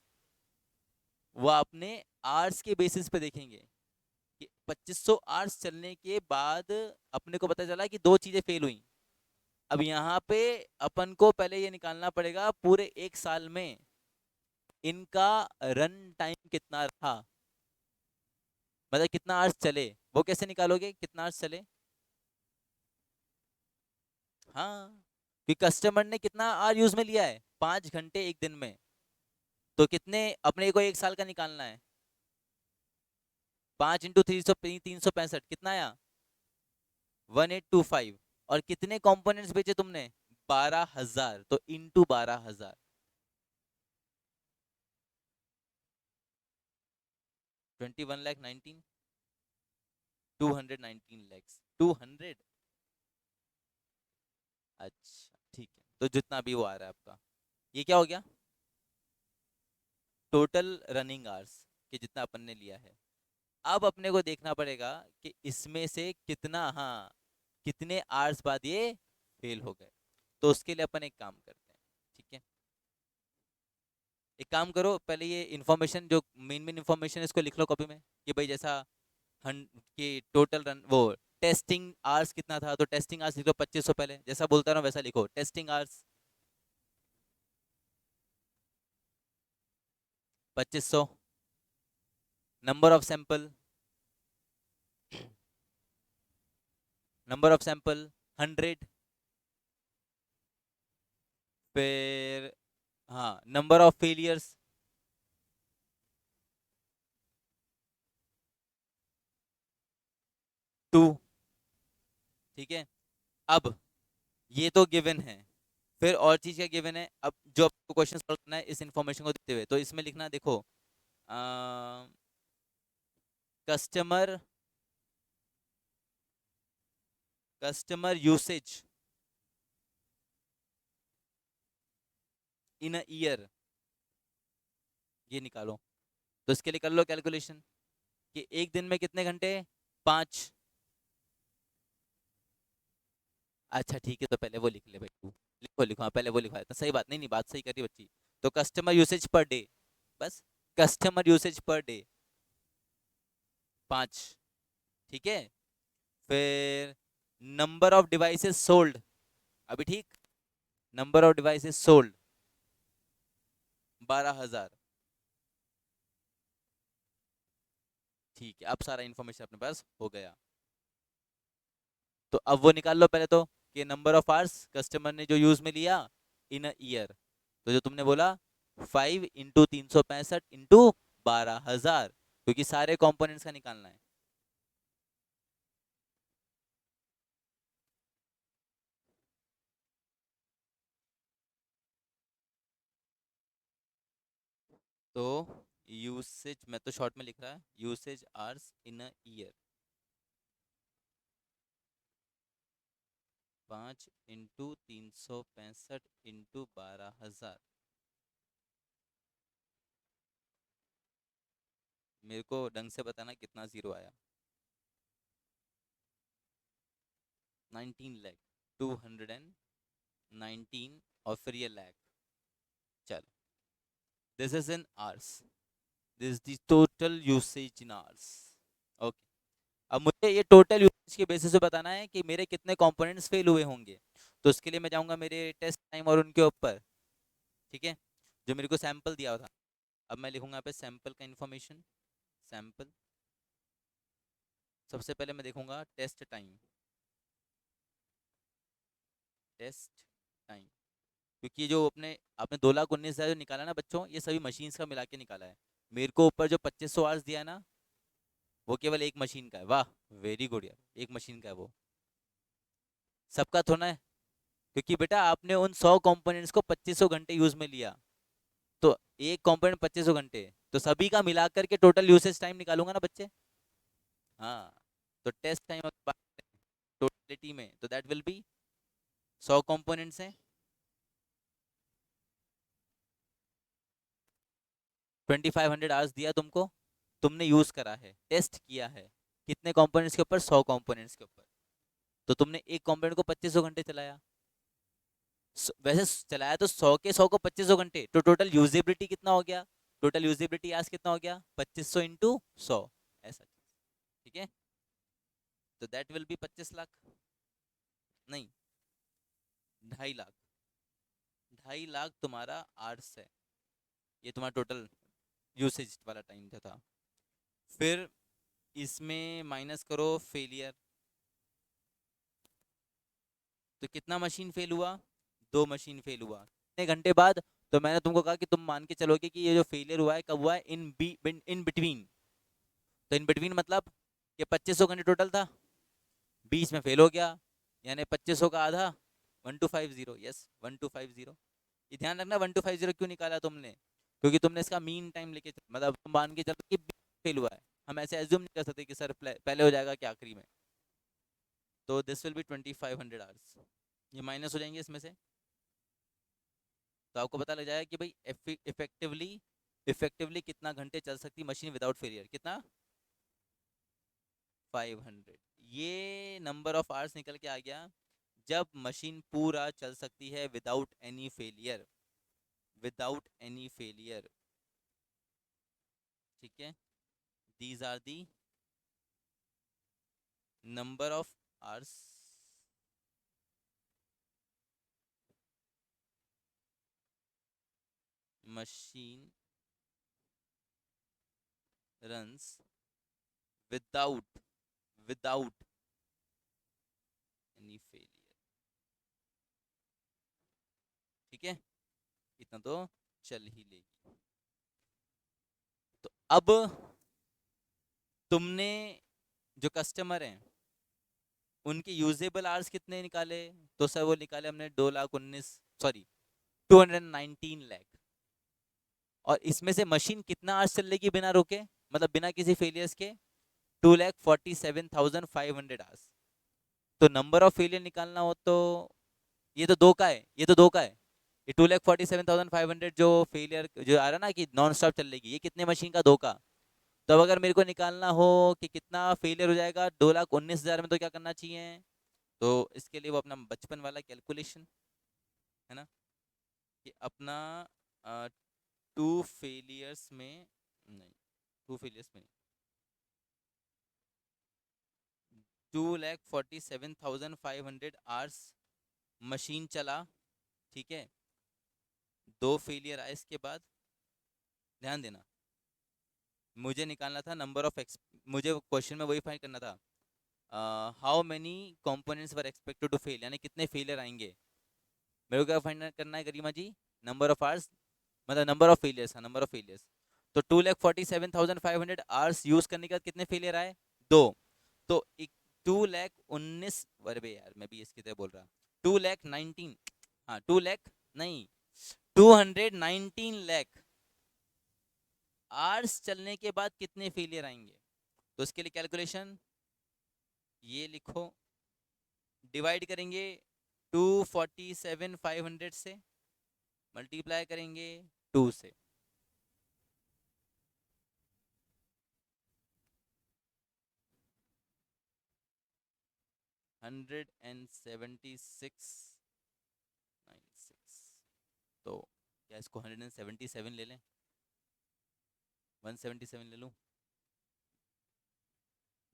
वो अपने आवर्स के बेसिस पे देखेंगे कि 2500 आवर्स चलने के बाद अपने को पता चला कि दो चीजें फेल हुई। अब यहाँ पे अपन को पहले ये निकालना पड़ेगा पूरे एक साल में इनका रन टाइम कितना था, मतलब कितना आवर्स चले। वो कैसे निकालोगे कितना आवर्स चले? हाँ, कि कस्टमर ने कितना आवर यूज में लिया है, 5 घंटे एक दिन में। तो कितने अपने को एक साल का निकालना है, 5 × 3 365 कितना आया? 1825। और कितने कंपोनेंट्स बेचे तुमने? 12,000। तो इंटू 12,000, 21,19,000, 219 lakhs, 200। अच्छा ठीक है, तो जितना भी वो आ रहा है आपका, ये क्या हो गया? टोटल रनिंग आवर्स कि जितना अपन ने लिया है। अब अपने को देखना पड़ेगा कि इसमें से कितना, हाँ, कितने आवर्स बाद ये फेल हो गए। तो उसके लिए अपन एक काम करते हैं, ठीक है। एक काम करो, पहले ये इन्फॉर्मेशन जो मेन मेन इन्फॉर्मेशन है इसको लिख लो कॉपी में, कि भाई जैसा कि टोटल रन वो टेस्टिंग आवर्स कितना था, तो टेस्टिंग आवर्स लिखो 2500। पहले जैसा बोलता रहा वैसा लिखो, testing hours 2500। Number of sample, number of sample 100। फिर हाँ, नंबर ऑफ फेलियर्स 2। ठीक है। अब ये तो गिवन है, फिर और चीज क्या गिवन है? अब जो आपको क्वेश्चन सॉल्व करना है इस इंफॉर्मेशन को देखते हुए, तो इसमें लिखना देखो, customer customer usage in a year, ये निकालो। तो इसके लिए कर लो कैलकुलेशन कि एक दिन में कितने घंटे, 5। अच्छा ठीक है, तो पहले वो लिख ले भाई तू, लिखो लिखो, हाँ पहले वो लिखवा देता, सही बात, नहीं नहीं बात सही करी बच्ची। तो कस्टमर यूसेज पर डे, बस कस्टमर यूसेज पर डे 5। ठीक है। फिर नंबर ऑफ डिवाइसेस सोल्ड, अभी ठीक, नंबर ऑफ डिवाइसेस सोल्ड 12,000। ठीक है, अब सारा इन्फॉर्मेशन अपने पास हो गया। तो अब वो निकाल लो पहले तो, कि नंबर ऑफ आवर्स कस्टमर ने जो यूज में लिया इन अ ईयर। तो जो तुमने बोला 5 × 365 × 12,000, क्योंकि सारे कंपोनेंट्स का निकालना है। तो यूसेज, मैं तो शॉर्ट में लिख रहा है, usage hours in a year 5 × 365 × 12,000। मेरे को ढंग से बताना कितना जीरो आया। 19 लाख, 219, और फिर ये लैख। चलो, this is in hours, this the total usage in hours. Okay. अब मुझे ये टोटल यूसेज के बेसिस पे बताना है कि मेरे कितने कंपोनेंट्स फेल हुए होंगे। तो उसके लिए मैं जाऊंगा मेरे टेस्ट टाइम और उनके ऊपर, ठीक है, जो मेरे को सैंपल दिया था। अब मैं लिखूंगा यहाँ पे सैंपल का इन्फॉर्मेशन, सैंपल। सबसे पहले मैं देखूंगा टेस्ट टाइम, टेस्ट टाइम, क्योंकि जो अपने आपने 2,19,000 जो निकाला ना बच्चों, ये सभी मशीन्स का मिला के निकाला है। मेरे को ऊपर जो 2500 आवर्स दिया है ना, वो केवल एक मशीन का है। वाह, वेरी गुड यार, एक मशीन का है वो, सबका थोड़ा है। क्योंकि बेटा आपने उन 100 कंपोनेंट्स को 2500 घंटे यूज में लिया, तो एक कंपोनेंट 2500 घंटे, तो सभी का मिलाकर के टोटल यूसेज टाइम निकालूंगा ना बच्चे। हाँ, तो टेस्ट टाइम टोटलिटी में, तो दैट विल बी 100 कंपोनेंट्स हैं, 2500 आवर्स दिया तुमको, तुमने यूज करा है, टेस्ट किया है कितने कंपोनेंट्स के ऊपर, 100 कंपोनेंट्स के ऊपर। तो तुमने एक कंपोनेंट को 2500 घंटे चलाया, वैसे चलाया तो 100 के 100 को 2500 घंटे, तो टोटल यूजेबिलिटी कितना हो गया? टोटल यूजेबिलिटी आज कितना हो गया? 2500 इंटू 100, ऐसा। ठीक है, तो दैट विल बी 25 लाख, नहीं 2.5 लाख। 2.5 लाख तुम्हारा आर्स है, ये तुम्हारा टोटल यूसेज वाला टाइम जो था। फिर इसमें माइनस करो फेलियर, तो कितना मशीन फेल हुआ? 2 मशीन फेल हुआ। कितने घंटे बाद? तो मैंने तुमको कहा कि तुम मान के चलोगे कि ये जो फेलियर हुआ है कब हुआ है? In between. तो इन बिटवीन मतलब ये 2500 घंटे टोटल था, बीच में फेल हो गया, यानी 2500 का आधा 1250। यस 1250। ये ध्यान रखना 1250 क्यों निकाला तुमने, क्योंकि तुमने इसका मीन टाइम लेके मतलब तुम मान के चलो कि फेल हुआ है, हम ऐसे एज्यूम नहीं कर सकते कि सर पहले हो जाएगा कि आखिरी में। तो दिस विल बी 2500 आवर्स, ये माइनस हो जाएंगे इसमें से, तो आपको पता लग जाएगा कि भाई इफेक्टिवली कितना घंटे चल सकती मशीन विदाउट फेलियर, कितना? 500। ये नंबर ऑफ आवर्स निकल के आ गया जब मशीन पूरा चल सकती है without any failure, without any failure. ठीक है, these are the number of hours machine runs without any failure। ठीक है, इतना तो चल ही लेगी। तो अब तुमने जो कस्टमर हैं उनके यूजेबल आवर्स कितने निकाले? तो सर वो निकाले हमने 219 लाख, और इसमें से मशीन कितना आवर्स चल लेगी बिना रुके, मतलब बिना किसी फेलियर्स के? 2,47,500 आवर्स। तो नंबर ऑफ फेलियर निकालना हो तो ये तो दो का है, ये तो दो का है, ये 2,47,500 जो फेलियर जो आ रहा ना कि नॉन स्टॉप चल लेगी, ये कितने मशीन का? दो का। तो अब अगर मेरे को निकालना हो कि कितना फेलियर हो जाएगा 2,19,000 में, तो क्या करना चाहिए? तो इसके लिए वो अपना बचपन वाला कैलकुलेशन है ना, कि अपना टू फेलियर्स में, नहीं टू फेलियर्स में 2,47,500 आवर्स मशीन चला। ठीक है, दो फेलियर आए इसके बाद, ध्यान देना, मुझे निकालना था नंबर ऑफ मुझे क्वेश्चन में वही फाइंड करना था, how many components were expected to fail, यानी कितने फेलियर आएंगे। मेरे को क्या फाइंड करना है गरिमा जी? नंबर ऑफ आवर्स, मतलब नंबर ऑफ फेलियर्स, हाँ नंबर ऑफ फेलियर्स। तो 2,47,500 आवर्स यूज करने के बाद कितने फेलियर आए? दो। तो 2,19,000, अरे यार मैं भी इसकी तरह बोल रहा, 2,19,000, हाँ 2 लाख नहीं, 219 लाख आवर्स चलने के बाद कितने फेलियर आएंगे। तो इसके लिए कैलकुलेशन ये लिखो, डिवाइड करेंगे 247,500 से, मल्टीप्लाई करेंगे 2 से, 176.96। तो क्या इसको 177 ले लें, 177 ले लूँ?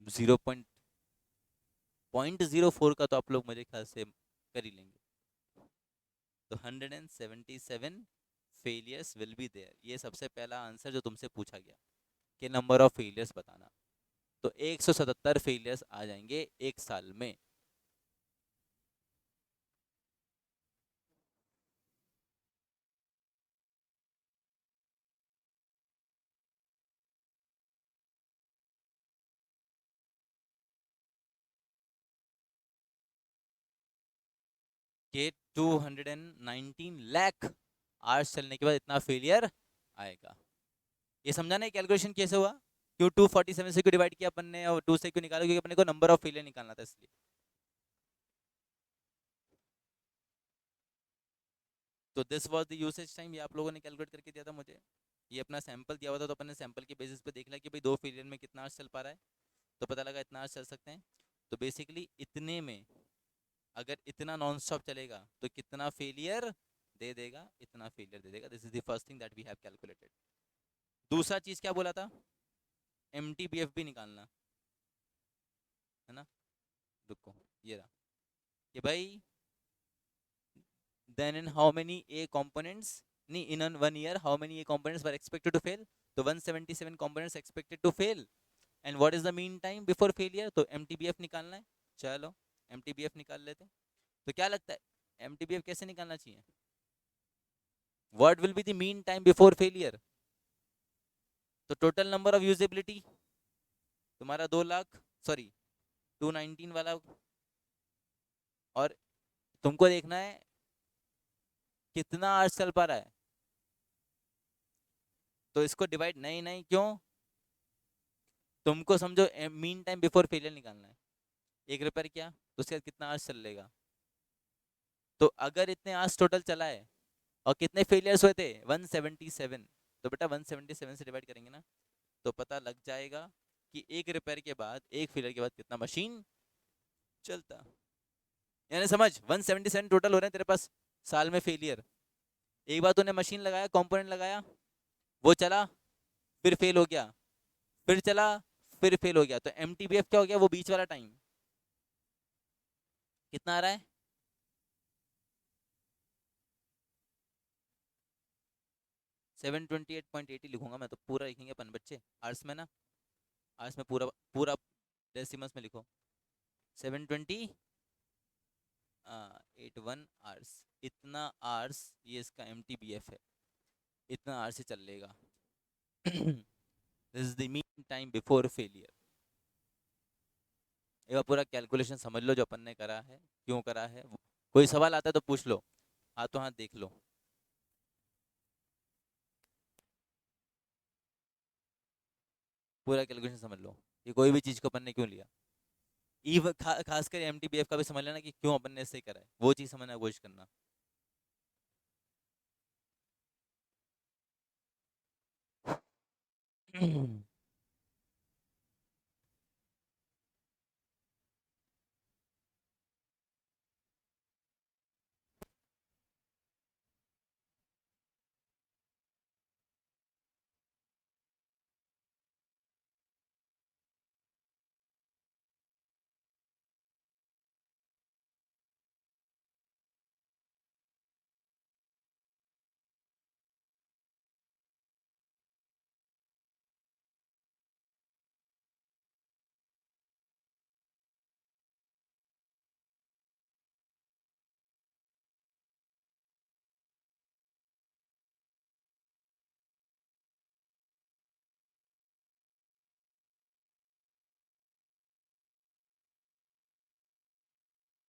0.04 का तो आप लोग मेरे ख्याल से कर ही लेंगे। तो 177 फेलियर्स विल बी देयर, ये सबसे पहला आंसर जो तुमसे पूछा गया कि नंबर ऑफ फेलियर्स बताना। तो 177 फेलियर्स आ जाएंगे एक साल में। के 219 लाख आवर्स चलने के बाद इतना फेलियर आएगा। ये समझा नहीं कैलकुलेशन कैसे हुआ? क्यों 247 से क्यों डिवाइड किया अपन ने और 2 से क्यों निकाला? क्योंकि अपने को नंबर ऑफ फेलियर निकालना था इसलिए। तो this was the usage time, ये आप लोगों ने कैलकुलेट करके दिया था मुझे। ये अपना सैंपल दिया हुआ था, तो अपन ने सैंपल के बेसिस पे देख लिया कि भाई 2 फेलियर में कितना आवर्स चल पा रहा है, तो पता लगा इतना आवर्स चल सकते हैं। तो बेसिकली इतने में अगर इतना नॉन स्टॉप चलेगा तो कितना फेलियर दे देगा, इतना फेलियर दे देगा। This is the first thing that we have calculated. दूसरा चीज क्या बोला था, एमटीबीएफ भी निकालना है ना। रुको, ये रहा कि भाई then in how many a components, नहीं, in 1 year how many a components were expected to fail, तो 177 components expected to fail, and what is the mean time before failure, तो mtbf निकालना है। चलो mtbf निकाल लेते हैं। तो क्या लगता है mtbf कैसे निकालना चाहिए, what will be the mean time before failure, तो टोटल नंबर ऑफ यूजेबिलिटी तुम्हारा 2 लाख, सॉरी 219 वाला, और तुमको देखना है कितना आवर्स चल पा रहा है, तो इसको डिवाइड, नहीं नहीं क्यों, तुमको समझो मीन टाइम बिफोर फेलियर निकालना है। एक रिपेयर किया तो उसके बाद कितना आवर्स चल लेगा, तो अगर इतने आवर्स टोटल चला है और कितने फेलियर्स हुए थे 177, तो बेटा 177 से डिवाइड करेंगे ना, तो पता लग जाएगा कि एक रिपेयर के बाद, एक फेलियर के बाद कितना मशीन चलता। यानी समझ 177 टोटल हो रहे हैं तेरे पास साल में फेलियर। एक बार तूने मशीन लगाया, कंपोनेंट लगाया, वो चला, फिर फेल हो गया, फिर चला, फिर फेल हो गया, तो एमटीबीएफ क्या हो गया, वो बीच वाला टाइम कितना आ रहा है, 728.80 लिखूंगा मैं, तो पूरा लिखेंगे अपन बच्चे, आर्ट्स में ना, आर्ट्स में पूरा पूरा डेसिमल्स में लिखो, 720.81 आवर्स, इतना आवर्स ये इसका एमटीबीएफ है, इतना आवर्स से चल लेगा। This is the mean time before failure. एक बार पूरा कैलकुलेशन समझ लो जो अपन ने करा है, क्यों करा है, कोई सवाल आता है तो पूछ लो, हाथों हाथ देख लो। पूरा कैलकुलेशन समझ लो कि कोई भी चीज़ को अपन ने क्यों लिया, खासकर एमटीबीएफ का भी समझ लेना कि क्यों अपन ने ऐसे करा है, वो चीज़ समझने की कोशिश करना।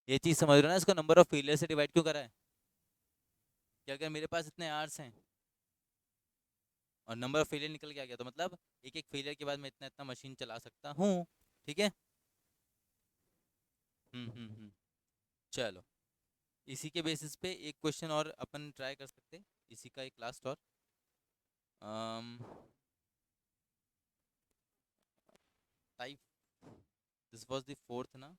ये चीज़ समझ रहे हो ना, इसको नंबर ऑफ फेलियर से डिवाइड क्यों करा है, कि अगर मेरे पास इतने आवर्स हैं और नंबर ऑफ फेलियर निकल के आ गया, तो मतलब एक एक फेलियर के बाद मैं इतना इतना मशीन चला सकता हूँ। ठीक है। चलो, इसी के बेसिस पे एक क्वेश्चन और अपन ट्राई कर सकते हैं, इसी का एक लास्ट और type, this was the fourth ना,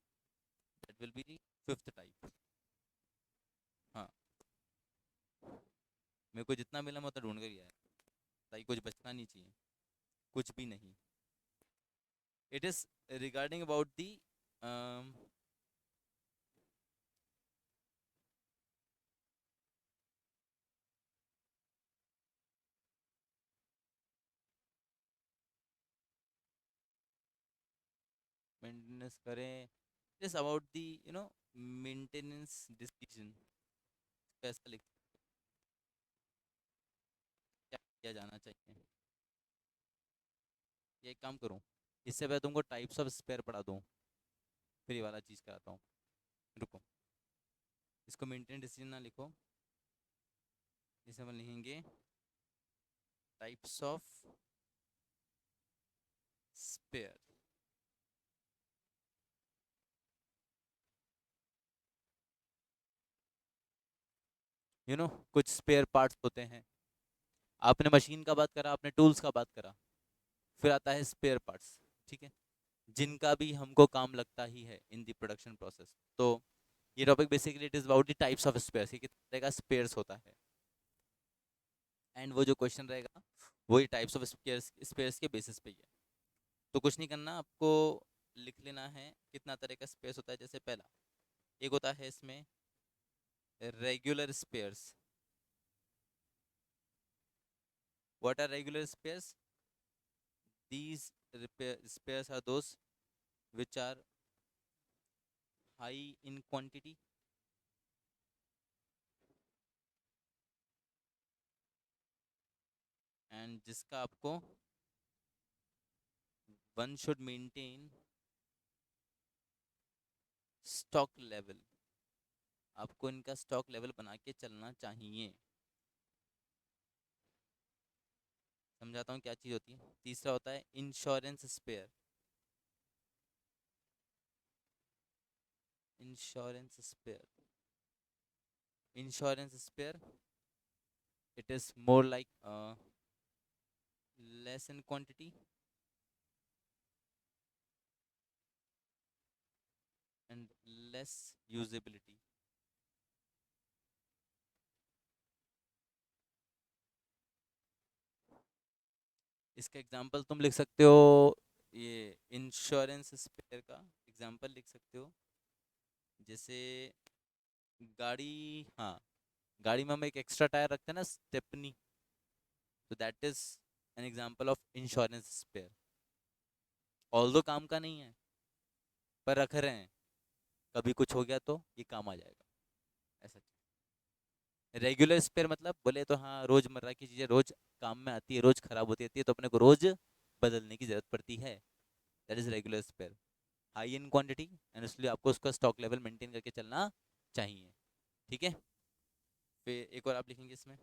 that will be the fifth type. हाँ, मेरे को जितना मिला मैं उतना ढूंढ कर गया है, ताकि कुछ बचना नहीं चाहिए, कुछ भी नहीं। It is regarding about the maintenance करें, it is about the maintenance decision, ऐसा लिख, क्या किया जाना चाहिए। ये एक काम करूँ, इससे पहले तुमको टाइप्स ऑफ स्पेयर पढ़ा दूँ, फिर ये वाला चीज़ कराता हूँ। रुको, इसको मेंटेन डिसीजन ना लिखो, इसे हम लिखेंगे टाइप्स ऑफ स्पेयर। कुछ स्पेयर पार्ट्स होते हैं, आपने मशीन का बात करा, आपने टूल्स का बात करा, फिर आता है स्पेयर पार्ट्स। ठीक है, जिनका भी हमको काम लगता ही है इन द प्रोडक्शन प्रोसेस। तो ये topic basically it is about the types of spares, कि कितने तरह का स्पेयर्स होता है। एंड वो जो क्वेश्चन रहेगा वही टाइप्स ऑफ स्पेयर्स स्पेयर्स के बेसिस पे ही है। तो कुछ नहीं करना आपको, लिख लेना है कितना तरह का स्पेयर्स होता है। जैसे पहला एक होता है इसमें regular spares. What are regular spares? These spares are those which are high in quantity and जिसका आपको one should maintain stock level, आपको इनका स्टॉक लेवल बना के चलना चाहिए। समझाता हूँ क्या चीज़ होती है। तीसरा होता है insurance spare. Insurance spare, insurance spare it is more like less in quantity and less usability। इसका एग्जांपल तुम लिख सकते हो, ये इंश्योरेंस स्पेयर का एग्जांपल लिख सकते हो। जैसे गाड़ी, हाँ, गाड़ी में हम एक एक्स्ट्रा टायर रखते हैं ना, स्टेपनी, तो that is an example of insurance spare. Although काम का नहीं है पर रख रहे हैं, कभी कुछ हो गया तो ये काम आ जाएगा, ऐसा। रेगुलर स्पेयर मतलब बोले तो हाँ, रोजमर्रा की चीजें रोज काम में आती है, रोज खराब होती रहती है, तो अपने को रोज बदलने की जरूरत पड़ती है, that is regular spare. High in quantity and इसलिए आपको उसका स्टॉक लेवल मेंटेन करके चलना चाहिए। ठीक है, फिर एक और आप लिखेंगे इसमें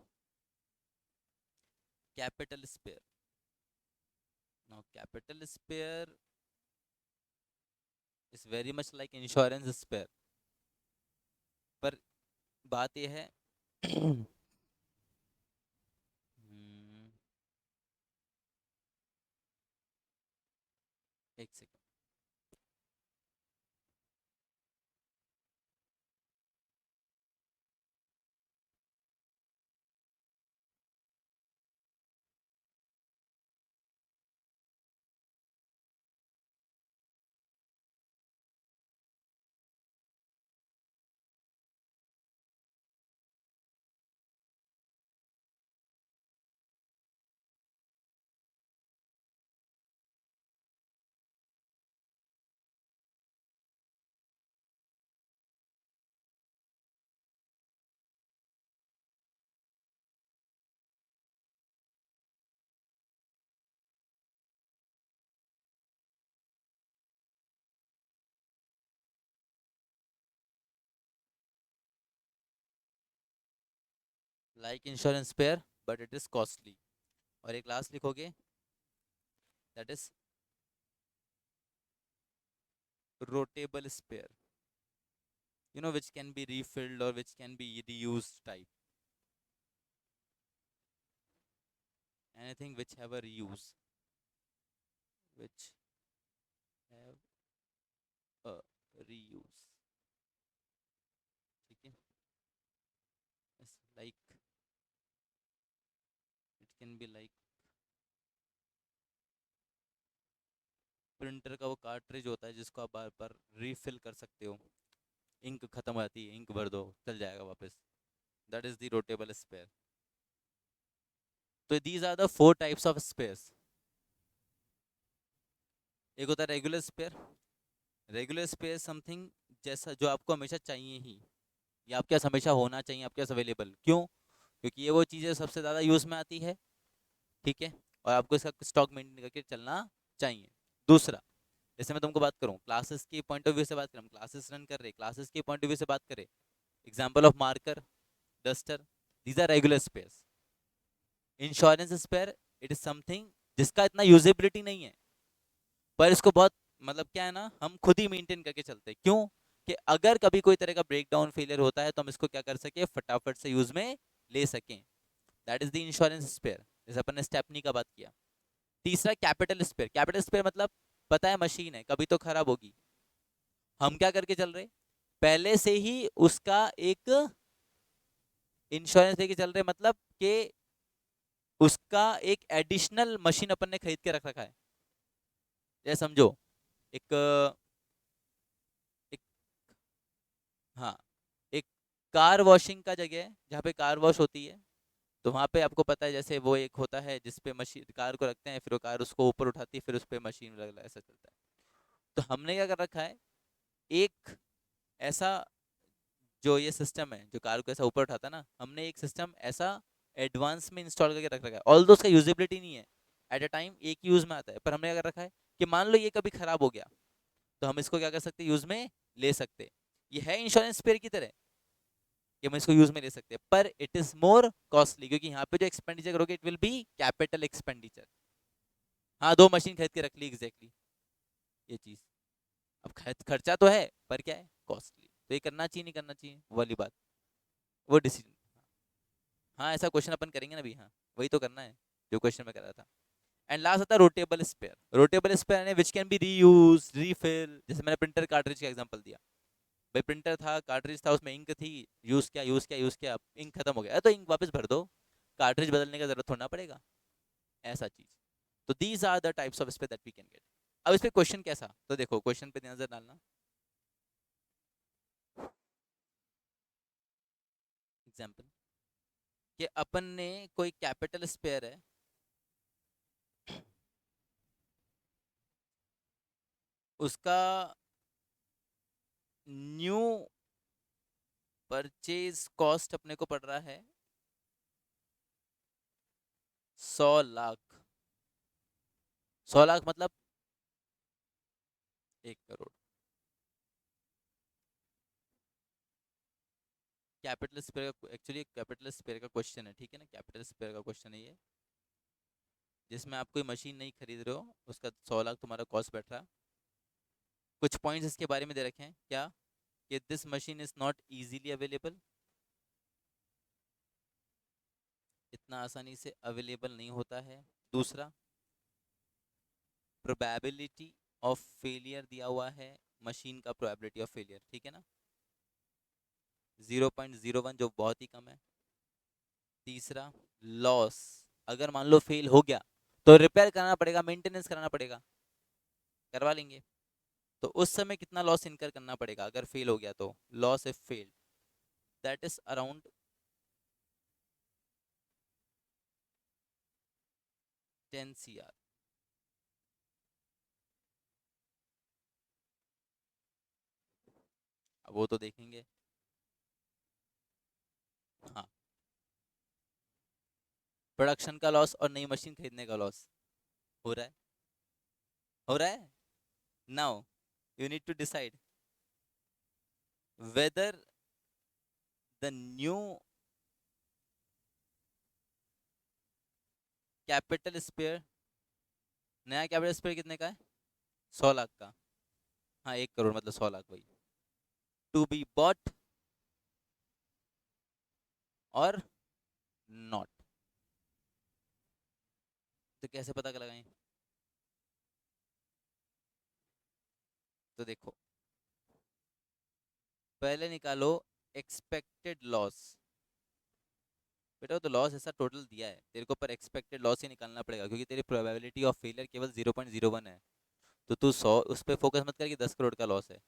capital spare. Now capital spare is very much like insurance spare, पर बात यह है एक second. Like insurance spare but it is costly. और एक लास्ट लिखोगे, that is rotable spare, you know, which can be refilled or which can be reused type, anything which have a reuse, which have a reuse। ठीक है, like it can be like printer का वो cartridge होता है जिसको आप बार बार refill कर सकते हो, इंक खत्म हो जाती है, इंक भर दो चल जाएगा वापस, that is the rotable spare. तो these are the four types of spares. एक होता है regular spare. Regular spare something जैसा जो आपको हमेशा चाहिए ही, या आपके पास हमेशा होना चाहिए, आपके पास अवेलेबल। क्यों? क्योंकि ये वो चीज़ें सबसे ज़्यादा यूज़ में आती है, ठीक है, और आपको इसका स्टॉक मेंटेन करके चलना चाहिए। दूसरा, जैसे मैं तुमको बात करूँ क्लासेस के पॉइंट ऑफ व्यू से बात करें, हम क्लासेस रन कर रहे, क्लासेस के पॉइंट ऑफ व्यू से बात करें, example of marker, duster, these are regular spares. Insurance spare, it is something जिसका इतना यूजेबिलिटी नहीं है, पर इसको बहुत, मतलब क्या है ना, हम खुद ही मेंटेन करके चलते हैं। क्यों? कि अगर कभी कोई तरह का ब्रेकडाउन फेलियर होता है तो हम इसको क्या कर सके, फटाफट से यूज में ले सकें, that is the insurance spare, जैसे अपन ने स्टेपनी का बात किया। तीसरा कैपिटल स्पेयर। कैपिटल स्पेयर मतलब पता है मशीन है, कभी तो खराब होगी, हम क्या करके चल रहे, पहले से ही उसका एक इंश्योरेंस लेके चल रहे, मतलब कि उसका एक एडिशनल मशीन अपन ने खरीद के रख रखा है। जैसे समझो, एक एक हाँ, एक कार वॉशिंग का जगह है जहाँ पे कार वॉश होती है। तो वहाँ पे आपको पता है, जैसे वो एक होता है जिसपे मशीन कार को रखते हैं, फिर वो कार उसको ऊपर उठाती है, फिर उस पे मशीन लगा, ऐसा चलता है। तो हमने क्या कर रखा है, एक ऐसा, जो ये सिस्टम है जो कार को ऐसा ऊपर उठाता है ना, हमने एक सिस्टम ऐसा एडवांस में इंस्टॉल करके रख रखा है। ऑल्दो उसका यूजेबिलिटी नहीं है, एट अ टाइम एक यूज में आता है, पर हमने क्या कर रखा है कि मान लो ये कभी खराब हो गया, तो हम इसको क्या कर सकते हैं, यूज में ले सकते हैं। ये है इंश्योरेंस पेयर की तरह कि हम इसको यूज में ले सकते हैं, पर इट इज मोर कॉस्टली, क्योंकि यहाँ पे जो एक्सपेंडिचर करोगे it will be capital expenditure. हाँ, 2 मशीन खरीद के रख ली, एग्जैक्टली ये चीज। अब खर्चा तो है, पर क्या है, कॉस्टली। तो ये करना चाहिए नहीं करना चाहिए, वो वाली बात, वो डिसीजन। हाँ, ऐसा क्वेश्चन अपन करेंगे ना अभी, हाँ वही तो करना है जो क्वेश्चन में कर रहा था। एंड लास्ट आता है रोटेबल स्पेयर। रोटेबल स्पेयर है which can be reuse, refill. जैसे मैंने प्रिंटर कार्ट्रिज का एग्जांपल दिया, भाई प्रिंटर था, कार्ट्रिज था, उसमें इंक थी, यूज किया, इंक खत्म हो गया तो इंक वापस भर दो, कार्ट्रिज बदलने का जरूरत थोड़ा ना पड़ेगा, ऐसा चीज। तो these are the types of spare that we can get. अब इस पे क्वेश्चन कैसा, तो देखो क्वेश्चन पे नजर डालना। एग्जाम्पल कि अपन ने कोई कैपिटल स्पेयर है, उसका न्यू परचेज कॉस्ट अपने को पड़ रहा है 100 लाख। 100 लाख मतलब 1 करोड़। कैपिटल स्पेयर का एक्चुअली कैपिटल स्पेयर का क्वेश्चन है, ठीक है ना, कैपिटल स्पेयर का क्वेश्चन है ये, जिसमें आप कोई मशीन नहीं खरीद रहे हो, उसका 100 लाख तुम्हारा कॉस्ट बैठ रहा है। कुछ पॉइंट्स इसके बारे में दे रखे हैं क्या, कि this machine is not easily available, इतना आसानी से अवेलेबल नहीं होता है। दूसरा, प्रोबेबिलिटी ऑफ फेलियर दिया हुआ है, मशीन का प्रोबेबिलिटी ऑफ फेलियर, ठीक है ना, 0.01, जो बहुत ही कम है। तीसरा, लॉस, अगर मान लो फेल हो गया तो रिपेयर कराना पड़ेगा, मेंटेनेंस कराना पड़ेगा, करवा लेंगे, तो उस समय कितना लॉस इनकर करना पड़ेगा अगर फेल हो गया तो, loss if failed, that is around 10 CR। अब वो तो देखेंगे। हाँ, प्रोडक्शन का लॉस और नई मशीन खरीदने का लॉस हो रहा है, हो रहा है। Now you need to decide whether the new capital spare, नया कैपिटल स्पेयर कितने का है, 100 लाख का। हाँ, 1 करोड़ मतलब 100 लाख वही, टू बी बॉट और नॉट। तो कैसे पता लगाएं, तो देखो, पहले निकालो एक्सपेक्टेड लॉस। बेटा वो तो लॉस ऐसा टोटल दिया है तेरे को, पर एक्सपेक्टेड लॉस ही निकालना पड़ेगा, क्योंकि तेरी प्रोबेबिलिटी ऑफ फेलियर केवल 0.01 है। तो तू 100 उस पर फोकस मत कर कि 10 करोड़ का लॉस है।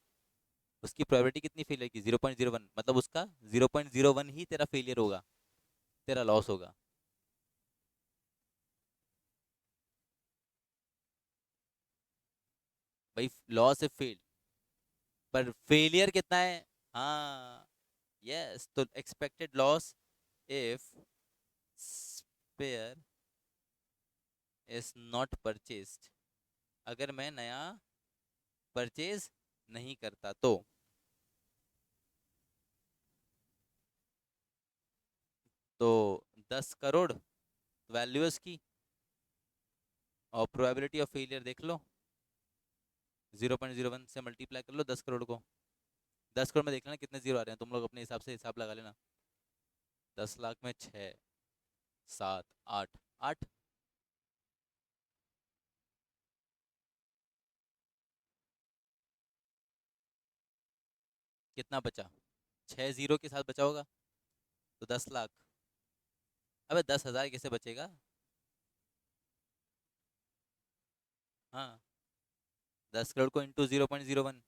उसकी प्रोबेबिलिटी कितनी फेलियर की, 0.01, मतलब उसका 0.01 ही तेरा फेलियर होगा, तेरा लॉस होगा। भाई लॉस है फेल, पर फेलियर कितना है। हाँ, यस, तो expected loss if spare is not purchased, अगर मैं नया परचेज नहीं करता तो 10 करोड़ वैल्यू उसकी, और प्रोबेबिलिटी ऑफ फेलियर देख लो, 0.01 से मल्टीप्लाई कर लो 10 करोड़ को। 10 करोड़ में देख लेना कितने जीरो आ रहे हैं, तुम लोग अपने हिसाब से हिसाब लगा लेना। 10 लाख में 6, 7, 8, 8। कितना बचा? 6 जीरो के साथ बचा होगा, तो 10 लाख। अबे 10,000 कैसे बचेगा? हाँ, 10 करोड़ को इंटू 0.01।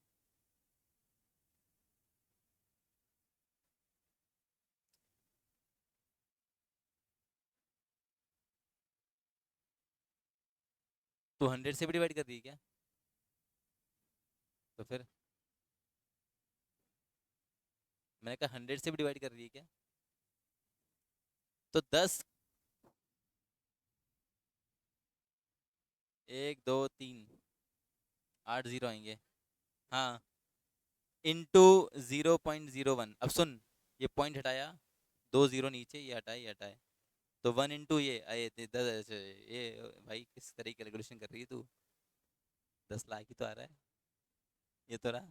तो 100 से भी डिवाइड कर रही है क्या? तो फिर मैंने कहा 100 से भी डिवाइड कर रही है क्या? तो 10, 1 2 3, 8 जीरो आएंगे। हाँ, इंटू 0.01। अब सुन, ये पॉइंट हटाया, 2 जीरो नीचे, ये हटाए ये हटाए, तो 1 इंटू ये आए 10। ये भाई किस तरह की कैलकुलेशन कर रही है तू? 10 लाख ही तो आ रहा है ये तो रहा।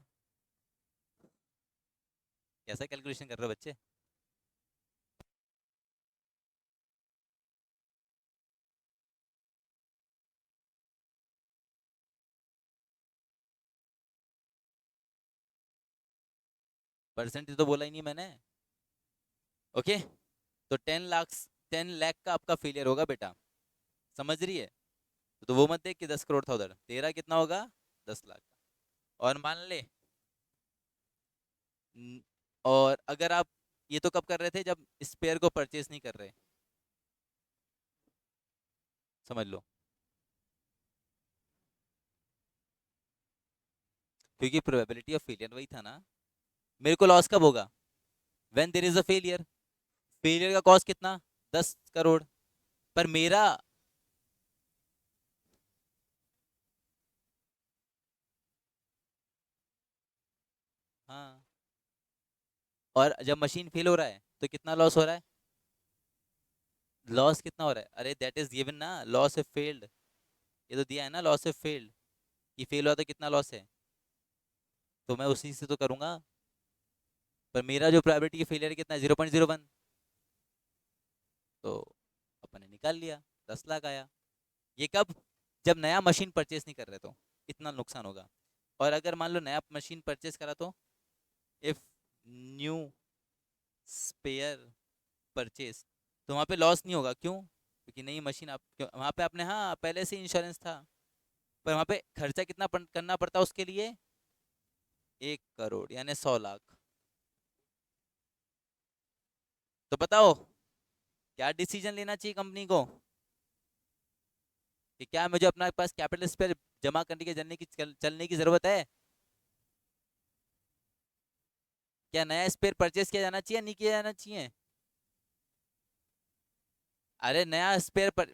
कैसा कैलकुलेशन कर रहे हो बच्चे? परसेंटेज तो बोला ही नहीं मैंने। ओके, तो 10 लाख, 10 लाख का आपका फेलियर होगा बेटा, समझ रही है? तो वो मत देख कि 10 करोड़ था उधर, तेरा कितना होगा? 10 लाख का। और मान ले न- और अगर आप, ये तो कब कर रहे थे जब स्पेयर को परचेज नहीं कर रहे, समझ लो। क्योंकि प्रोबेबिलिटी ऑफ फेलियर वही था ना। मेरे को लॉस कब होगा? When there is a failure. Failure का कॉस्ट कितना? 10 करोड़। पर मेरा, हाँ, और जब मशीन फेल हो रहा है तो कितना लॉस हो रहा है? लॉस कितना हो रहा है? अरे दैट इज गिवन ना, लॉस इफ फेल्ड। ये तो दिया है ना, लॉस इफ फेल्ड, कि फेल हुआ तो कितना लॉस है, तो मैं उसी से तो करूंगा। पर मेरा जो प्रोबेबिलिटी फेलियर कितना है? 0.01। तो अपन ने निकाल लिया, 10 लाख आया। ये कब? जब नया मशीन परचेस नहीं कर रहे तो इतना नुकसान होगा। और अगर मान लो नया मशीन परचेस करा तो, इफ न्यू स्पेयर परचेस, तो वहाँ पे लॉस नहीं होगा। क्यों? क्योंकि नई मशीन आप, वहाँ पे आपने, हाँ, पहले से इंश्योरेंस था। पर वहाँ पे खर्चा कितना करना पड़ता उसके लिए? 1 करोड़ यानी 100 लाख। तो बताओ क्या डिसीजन लेना चाहिए कंपनी को, कि क्या मुझे अपना पास कैपिटल स्पेयर जमा करने के चलने की जरूरत है? क्या नया स्पेयर परचेस किया जाना चाहिए, नहीं किया जाना चाहिए? अरे नया स्पेयर पर,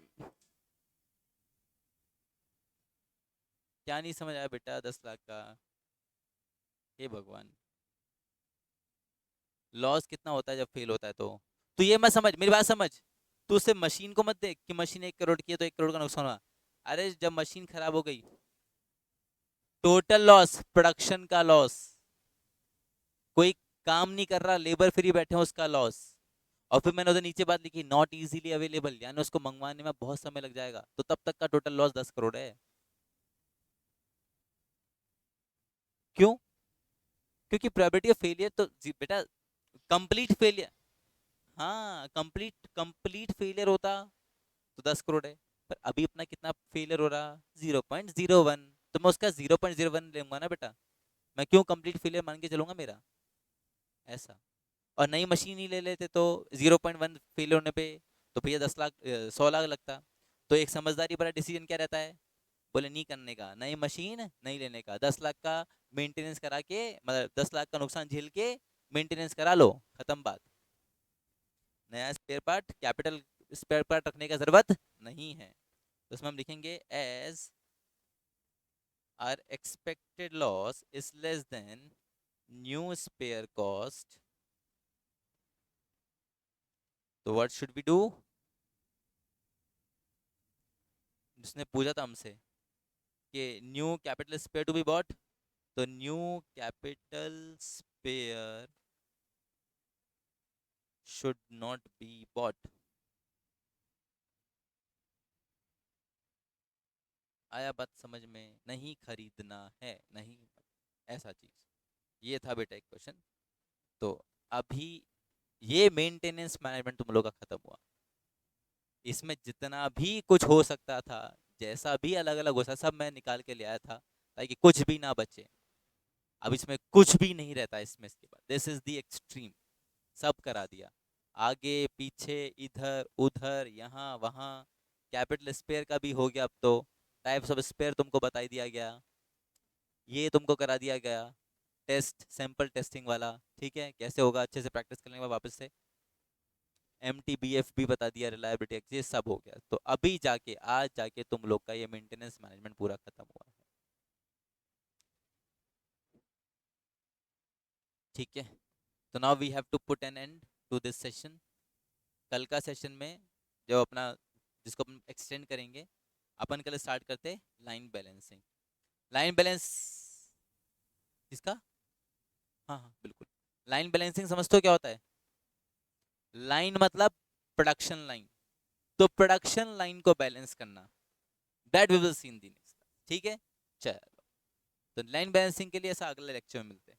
क्या नहीं समझ आया बेटा 10 लाख का? हे भगवान, लॉस कितना होता है जब फेल होता है तो ये मत समझ, मेरी बात समझ। तू उससे मशीन को मत देख कि मशीन 1 करोड़ की है तो 1 करोड़ का नुकसान हुआ। अरे जब मशीन खराब हो गई, टोटल लॉस, प्रोडक्शन का लॉस, कोई काम नहीं कर रहा, लेबर फ्री बैठे हैं, उसका लॉस। और फिर मैंने उधर नीचे बात लिखी, नॉट इजीली अवेलेबल, यानी उसको मंगवाने में बहुत समय लग जाएगा, तो तब तक का टोटल लॉस 10 करोड़ है। क्यों? क्योंकि प्रोबेबिलिटी ऑफ फेलियर तो बेटा, कंप्लीट फेलियर, हाँ, कंप्लीट कंप्लीट फेलियर होता तो 10 करोड़ है। पर अभी अपना कितना फेलियर हो रहा? 0.01। तो मैं उसका 0.01 लूंगा ना बेटा। मैं क्यों कंप्लीट फेलियर मान के चलूंगा मेरा? ऐसा। और नई मशीन ही ले लेते तो 0.1 फेल होने पे तो भैया 10 लाख, 100 लाख लगता। तो एक समझदारी बड़ा डिसीजन क्या रहता है? बोले नहीं करने का, नई मशीन नहीं लेने का, 10 लाख का मेंटेनेंस करा के, मतलब 10 लाख का नुकसान झेल के मेंटेनेंस करा लो, खत्म बात। नया spare part, capital spare part रखने का जरूरत नहीं है। तो उसमें हम लिखेंगे as our expected loss is less than new spare cost, तो व्हाट शुड वी डू? जिसने पूछा था हमसे कि new capital spare to be bought, तो new capital spare should not be bought. आया बात समझ में? नहीं खरीदना है, नहीं, ऐसा चीज। ये था बेटा एक क्वेश्चन। तो अभी ये मेंटेनेंस मैनेजमेंट तुम लोग का खत्म हुआ। इसमें जितना भी कुछ हो सकता था, जैसा भी अलग अलग हो सकता, सब मैं निकाल के ले आया था ताकि कुछ भी ना बचे। अब इसमें कुछ भी नहीं रहता इसमें, इसके बाद दिस इज द एक्सट्रीम। सब करा दिया, आगे पीछे इधर उधर यहाँ वहाँ। कैपिटल स्पेयर का भी हो गया अब तो। टाइप्स ऑफ स्पेयर तुमको बता ही दिया गया, ये तुमको करा दिया गया। टेस्ट सैंपल टेस्टिंग वाला, ठीक है, कैसे होगा अच्छे से प्रैक्टिस करने के बाद वापस से। MTBF भी बता दिया, रिलायबिलिटी एक्स, ये सब हो गया। तो अभी जाके आज जाके तुम लोग का ये मेंटेनेंस मैनेजमेंट पूरा खत्म हुआ है। ठीक है, तो now we have to put an end to this session. कल का सेशन में जो अपना, जिसको अपन एक्सटेंड करेंगे, अपन कल स्टार्ट करते लाइन बैलेंसिंग। लाइन बैलेंस किसका? हाँ हाँ बिल्कुल। लाइन बैलेंसिंग समझते हो क्या होता है? लाइन मतलब प्रोडक्शन लाइन। तो प्रोडक्शन लाइन को बैलेंस करना, that we will see in the next. ठीक है, चलो। तो लाइन बैलेंसिंग के लिए ऐसा अगले लेक्चर में मिलते हैं।